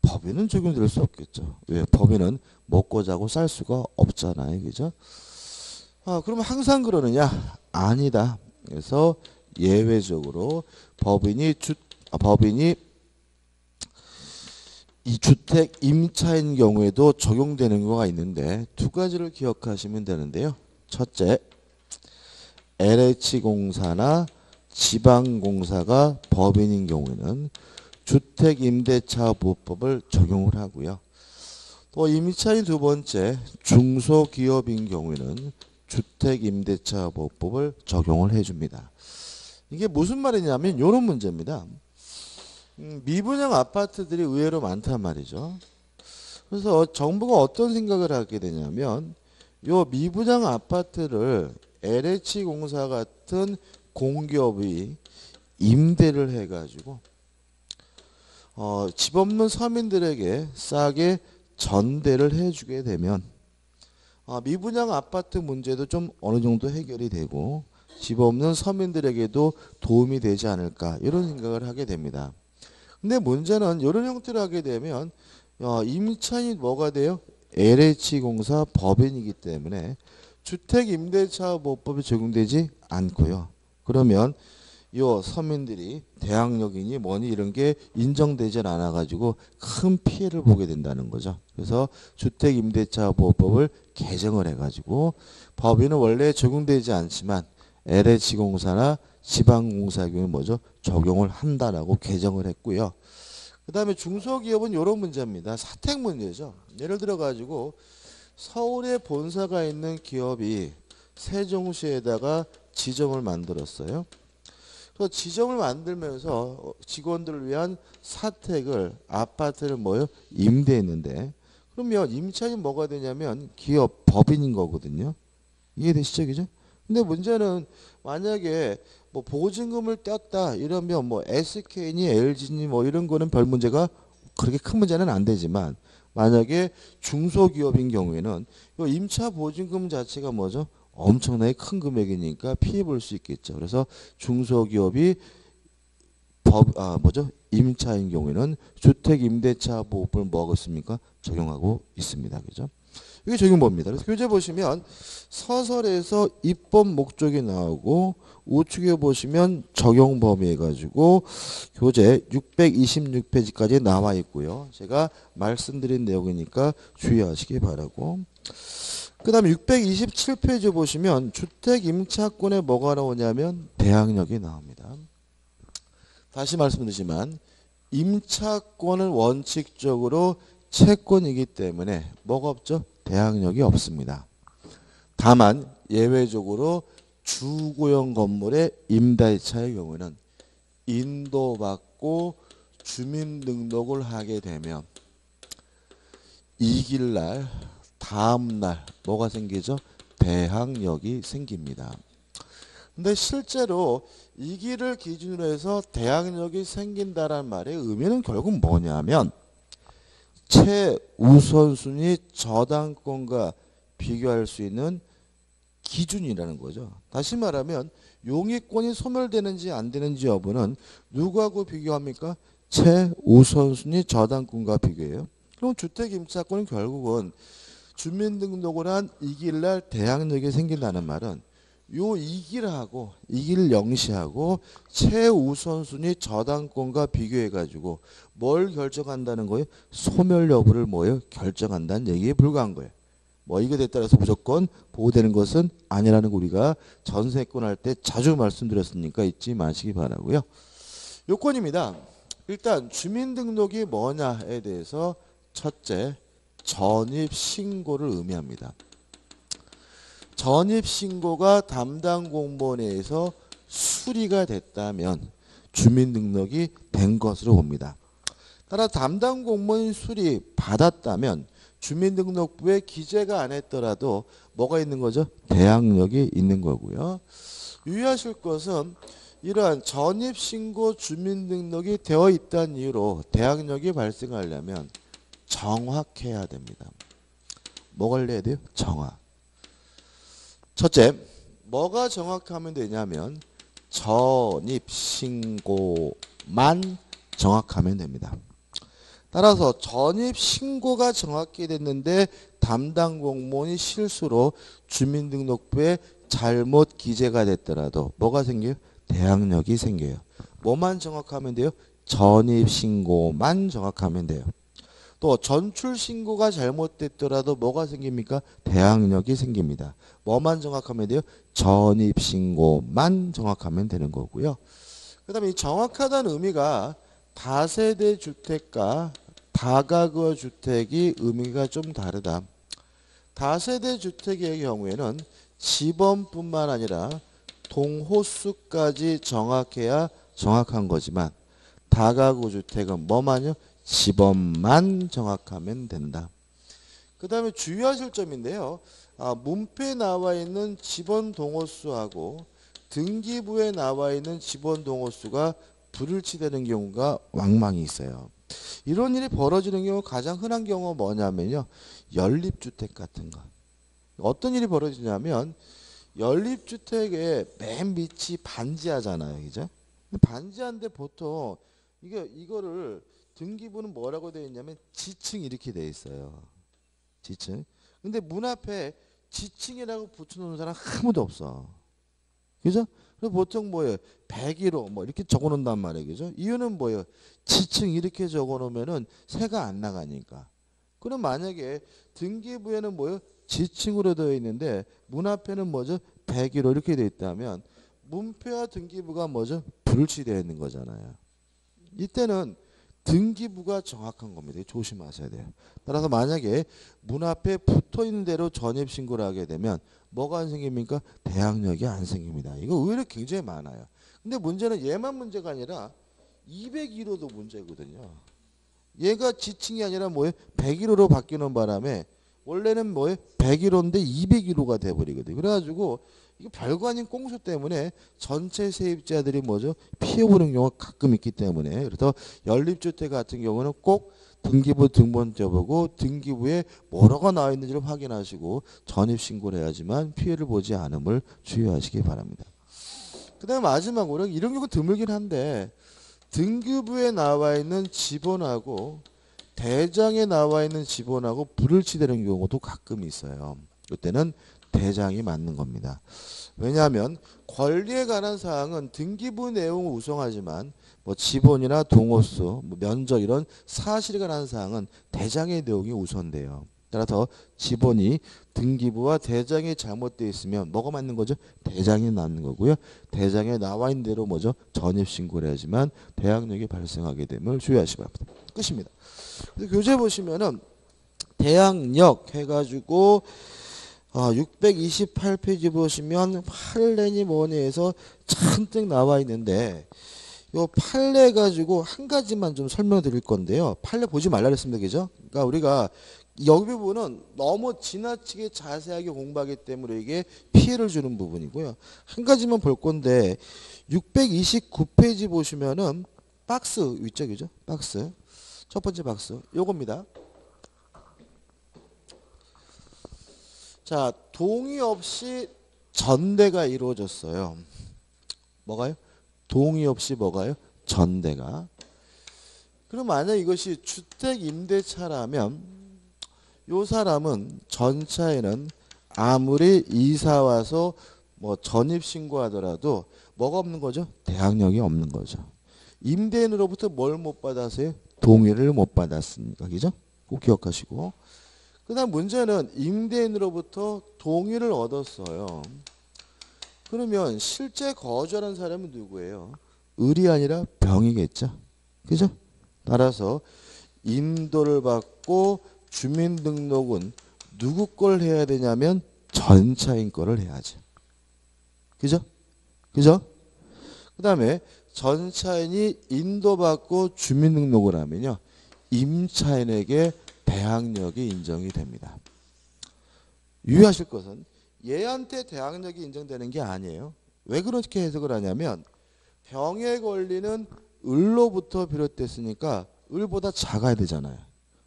법인은 적용될 수 없겠죠. 왜? 법인은 먹고 자고 살 수가 없잖아요. 그죠? 그럼 항상 그러느냐? 아니다. 그래서 예외적으로 법인이 이 주택 임차인 경우에도 적용되는 경우가 있는데 두 가지를 기억하시면 되는데요. 첫째, LH공사나 지방공사가 법인인 경우에는 주택임대차 보호법을 적용을 하고요. 또 임차인 두 번째, 중소기업인 경우에는 주택임대차 보호법을 적용을 해줍니다. 이게 무슨 말이냐면 이런 문제입니다. 미분양 아파트들이 의외로 많단 말이죠. 그래서 정부가 어떤 생각을 하게 되냐면 요 미분양 아파트를 LH공사 같은 공기업이 임대를 해가지고 집 없는 서민들에게 싸게 전대를 해주게 되면 미분양 아파트 문제도 좀 어느 정도 해결이 되고 집 없는 서민들에게도 도움이 되지 않을까 이런 생각을 하게 됩니다. 근데 문제는 이런 형태로 하게 되면 임차인이 뭐가 돼요? LH공사 법인이기 때문에 주택임대차 보호법이 적용되지 않고요. 그러면 요 서민들이 대항력이니 뭐니 이런 게 인정되지 않아 가지고 큰 피해를 보게 된다는 거죠. 그래서 주택임대차 보호법을 개정을 해 가지고 법인은 원래 적용되지 않지만 LH공사나 지방공사 경우에 뭐죠? 적용을 한다라고 개정을 했고요. 그 다음에 중소기업은 이런 문제입니다. 사택 문제죠. 예를 들어 가지고 서울에 본사가 있는 기업이 세종시에다가 지점을 만들었어요. 그래서 지점을 만들면서 직원들을 위한 사택을 아파트를 뭐요? 임대했는데 그러면 임차인이 뭐가 되냐면 기업 법인인 거거든요. 이해되시죠? 그죠? 근데 문제는 만약에 뭐 보증금을 뗐다 이러면 뭐 SK니 LG니 뭐 이런 거는 별 문제가 그렇게 큰 문제는 안 되지만 만약에 중소기업인 경우에는 이 임차 보증금 자체가 뭐죠? 엄청나게 큰 금액이니까 피해 볼 수 있겠죠. 그래서 중소기업이 임차인 경우에는 주택임대차 보호법을 뭐 하고 있습니까? 적용하고 있습니다. 그죠? 이게 적용법입니다. 그래서 교재 보시면 서설에서 입법 목적이 나오고 우측에 보시면 적용 범위 해가지고 교재 626페이지까지 나와 있고요. 제가 말씀드린 내용이니까 주의하시기 바라고. 그 다음에 627페이지 보시면 주택 임차권에 뭐가 나오냐면 대항력이 나옵니다. 다시 말씀드리지만 임차권은 원칙적으로 채권이기 때문에 뭐가 없죠? 대항력이 없습니다. 다만 예외적으로 주거용 건물의 임대차의 경우는 인도받고 주민등록을 하게 되면 이길 날 다음 날 뭐가 생기죠? 대항력이 생깁니다. 근데 실제로 이 길을 기준으로 해서 대항력이 생긴다란 말의 의미는 결국 뭐냐면 최우선순위 저당권과 비교할 수 있는 기준이라는 거죠. 다시 말하면 용의권이 소멸되는지 안 되는지 여부는 누구하고 비교합니까? 최우선순위 저당권과 비교해요. 그럼 주택임차권은 결국은 주민등록을 한 이길날 대항력이 생긴다는 말은 요 이길하고 이길 영시하고 최우선순위 저당권과 비교해가지고 뭘 결정한다는 거예요? 소멸 여부를 뭐예요? 결정한다는 얘기에 불과한 거예요. 뭐 이것에 따라서 무조건 보호되는 것은 아니라는 거 우리가 전세권 할 때 자주 말씀드렸으니까 잊지 마시기 바라고요. 요건입니다. 일단 주민등록이 뭐냐에 대해서 첫째, 전입신고를 의미합니다. 전입신고가 담당 공무원에 의해서 수리가 됐다면 주민등록이 된 것으로 봅니다. 따라 담당 공무원이 수리 받았다면 주민등록부에 기재가 안 했더라도 뭐가 있는 거죠? 대항력이 있는 거고요. 유의하실 것은 이러한 전입신고 주민등록이 되어 있다는 이유로 대항력이 발생하려면 정확해야 됩니다. 뭐가 해야 돼요? 정확. 첫째, 뭐가 정확하면 되냐면 전입신고만 정확하면 됩니다. 따라서 전입신고가 정확히 됐는데 담당 공무원이 실수로 주민등록부에 잘못 기재가 됐더라도 뭐가 생겨요? 대항력이 생겨요. 뭐만 정확하면 돼요? 전입신고만 정확하면 돼요. 또 전출신고가 잘못됐더라도 뭐가 생깁니까? 대항력이 생깁니다. 뭐만 정확하면 돼요? 전입신고만 정확하면 되는 거고요. 그 다음에 이 정확하다는 의미가 다세대 주택과 다가구 주택이 의미가 좀 다르다. 다세대 주택의 경우에는 지번뿐만 아니라 동호수까지 정확해야 정확한 거지만 다가구 주택은 뭐만요? 지번만 정확하면 된다. 그 다음에 주의하실 점인데요. 문표에 나와 있는 지번 동호수하고 등기부에 나와 있는 지번 동호수가 불일치되는 경우가 왕왕이 있어요. 이런 일이 벌어지는 경우 가장 흔한 경우가 뭐냐면요. 연립주택 같은 거. 어떤 일이 벌어지냐면 연립주택의 맨 밑이 반지하잖아요. 그죠? 반지하인데 보통 이거를 등기부는 뭐라고 되어 있냐면 지층 이렇게 되어 있어요. 지층. 근데 문 앞에 지층이라고 붙여놓는 사람 아무도 없어. 그죠? 그래서 보통 뭐예요? 101호 뭐 이렇게 적어놓는단 말이에요. 그죠? 이유는 뭐예요? 지층 이렇게 적어놓으면은 새가 안 나가니까. 그럼 만약에 등기부에는 뭐예요? 지층으로 되어 있는데 문 앞에는 뭐죠? 101호 이렇게 되어 있다면 문표와 등기부가 뭐죠? 불일치되어 있는 거잖아요. 이때는 등기부가 정확한 겁니다. 조심하셔야 돼요. 따라서 만약에 문 앞에 붙어 있는 대로 전입신고를 하게 되면 뭐가 안 생깁니까? 대항력이 안 생깁니다. 이거 의외로 굉장히 많아요. 근데 문제는 얘만 문제가 아니라 201호도 문제거든요. 얘가 지층이 아니라 뭐예요? 101호로 바뀌는 바람에 원래는 뭐예요? 101호인데 201호가 돼버리거든요. 그래가지고 이거 별거 아닌 꽁수 때문에 전체 세입자들이 뭐죠? 피해보는 경우가 가끔 있기 때문에 그래서 연립주택 같은 경우는 꼭 등기부 등본자 보고 등기부에 뭐라고 나와 있는지를 확인하시고 전입신고를 해야지만 피해를 보지 않음을 주의하시기 바랍니다. 그 다음에 마지막으로 이런 경우 드물긴 한데 등기부에 나와 있는 지번하고 대장에 나와 있는 지번하고 불일치되는 경우도 가끔 있어요. 이때는 대장이 맞는 겁니다. 왜냐하면 권리에 관한 사항은 등기부 내용을 우선하지만 뭐 지번이나 동호수, 뭐 면적 이런 사실에 관한 사항은 대장의 내용이 우선돼요. 따라서 지번이 등기부와 대장이 잘못되어 있으면 뭐가 맞는 거죠? 대장이 맞는 거고요. 대장에 나와 있는 대로 뭐죠? 전입신고를 해야지만 대항력이 발생하게 됨을 주의하시기 바랍니다. 끝입니다. 교재 보시면은 대항력 해가지고 628페이지 보시면 판례니 뭐니 해서 잔뜩 나와 있는데 요 판례 가지고 한 가지만 좀 설명드릴 건데요. 판례 보지 말라 그랬습니다. 그죠? 그러니까 우리가 여기 부분은 너무 지나치게 자세하게 공부하기 때문에 이게 피해를 주는 부분이고요. 한 가지만 볼 건데 629페이지 보시면은 박스 위쪽이죠. 박스. 첫 번째 박스. 요겁니다. 자, 동의 없이 전대가 이루어졌어요. 뭐가요? 동의 없이 뭐가요? 전대가. 그럼 만약 이것이 주택 임대차라면 요 사람은 전차에는 아무리 이사 와서 뭐 전입 신고하더라도 뭐가 없는 거죠? 대항력이 없는 거죠. 임대인으로부터 뭘 못 받았어요? 동의를 못 받았으니까. 그죠? 꼭 기억하시고. 그다음 문제는 임대인으로부터 동의를 얻었어요. 그러면 실제 거주하는 사람은 누구예요? 을이 아니라 병이겠죠. 그죠? 따라서 인도를 받고 주민등록은 누구 걸 해야 되냐면 전차인 거를 해야죠. 그죠? 그죠? 그 다음에 전차인이 인도받고 주민등록을 하면요. 임차인에게 대항력이 인정이 됩니다. 유의하실 것은 얘한테 대항력이 인정되는 게 아니에요. 왜 그렇게 해석을 하냐면 병에 걸리는 을로부터 비롯됐으니까 을보다 작아야 되잖아요.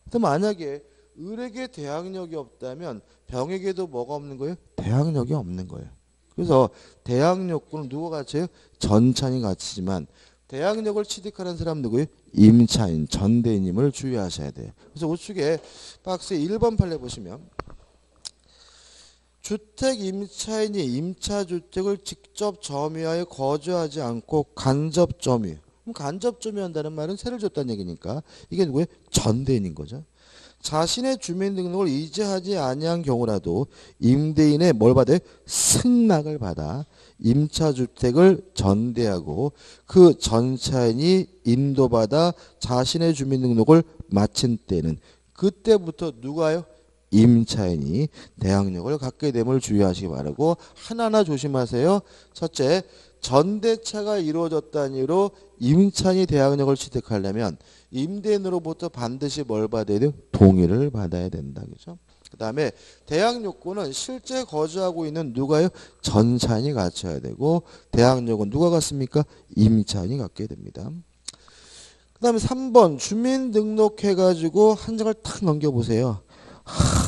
근데 만약에 을에게 대항력이 없다면 병에게도 뭐가 없는 거예요? 대항력이 없는 거예요. 그래서 대항력군은 누가 갖춰요? 전차인이 갖추지만 대항력을 취득하는 사람 누구예요? 임차인, 전대인임을 주의하셔야 돼요. 그래서 우측에 박스에 1번 판례 보시면 주택 임차인이 임차주택을 직접 점유하여 거주하지 않고 간접 점유. 그럼 간접 점유한다는 말은 세를 줬다는 얘기니까 이게 누구예요? 전대인인 거죠. 자신의 주민등록을 이제하지 아니한 경우라도 임대인의 뭘 받아요? 승낙을 받아 임차주택을 전대하고 그 전차인이 인도받아 자신의 주민등록을 마친 때는 그때부터 누가요? 임차인이 대항력을 갖게 됨을 주의하시기 바라고 하나하나 조심하세요. 첫째, 전대차가 이루어졌다는 이유로 임차인이 대항력을 취득하려면 임대인으로부터 반드시 뭘 받아야 돼요? 동의를 받아야 된다. 그죠? 그 다음에 대항력권은 실제 거주하고 있는 누가요? 전차인이 갖춰야 되고 대항력은 누가 갖습니까? 임차인이 갖게 됩니다. 그 다음에 3번 주민등록해가지고 한 장을 탁 넘겨보세요.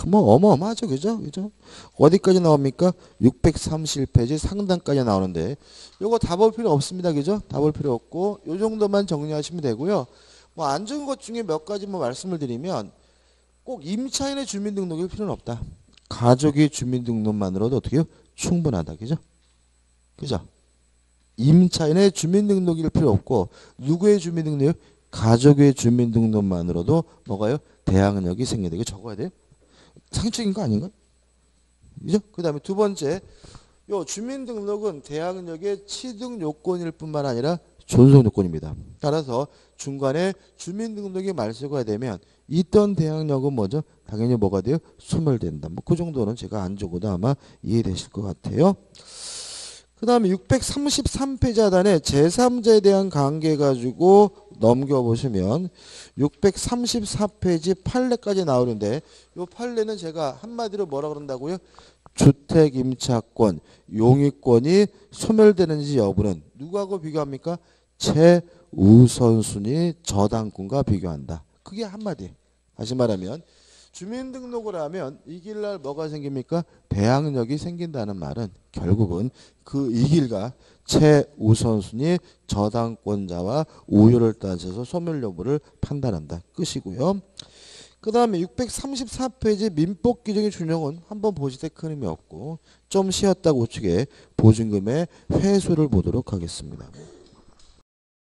뭐 어마어마하죠. 그죠? 그죠? 어디까지 나옵니까? 631페이지 상단까지 나오는데 요거 다 볼 필요 없습니다. 그죠? 다 볼 필요 없고 요 정도만 정리하시면 되고요. 뭐 안 좋은 것 중에 몇 가지 뭐 말씀을 드리면 꼭 임차인의 주민등록일 필요는 없다. 가족의 주민등록만으로도 어떻게 해요? 충분하다. 그죠? 그죠? 임차인의 주민등록일 필요 없고 누구의 주민등록이요? 가족의 주민등록만으로도 뭐가요? 대항력이 생겨야 되고 적어야 돼요. 상식적인 거 아닌가? 그죠? 그 다음에 두 번째, 요 주민등록은 대항력의 취득 요건일 뿐만 아니라 존속 요건입니다. 따라서 중간에 주민등록이 말소가 되면 있던 대항력은 뭐죠? 당연히 뭐가 돼요? 소멸된다. 뭐 그 정도는 제가 안 적어도 아마 이해되실 것 같아요. 그 다음에 633페이지 하단에 제3자에 대한 관계 가지고 넘겨보시면 634페이지 판례까지 나오는데 이 판례는 제가 한마디로 뭐라 그런다고요? 주택임차권, 용의권이 소멸되는지 여부는 누구하고 비교합니까? 최우선순위 저당권과 비교한다. 그게 한마디. 다시 말하면 주민등록을 하면 이길 날 뭐가 생깁니까? 대항력이 생긴다는 말은 결국은 그 이길과 최우선순위 저당권자와 우효를 따져서 소멸 여부를 판단한다. 끝이고요. 그 다음에 634페이지 민법 규정의 준용은 한번 보실 때 큰 의미 없고 좀 쉬었다고 우측에 보증금의 회수를 보도록 하겠습니다.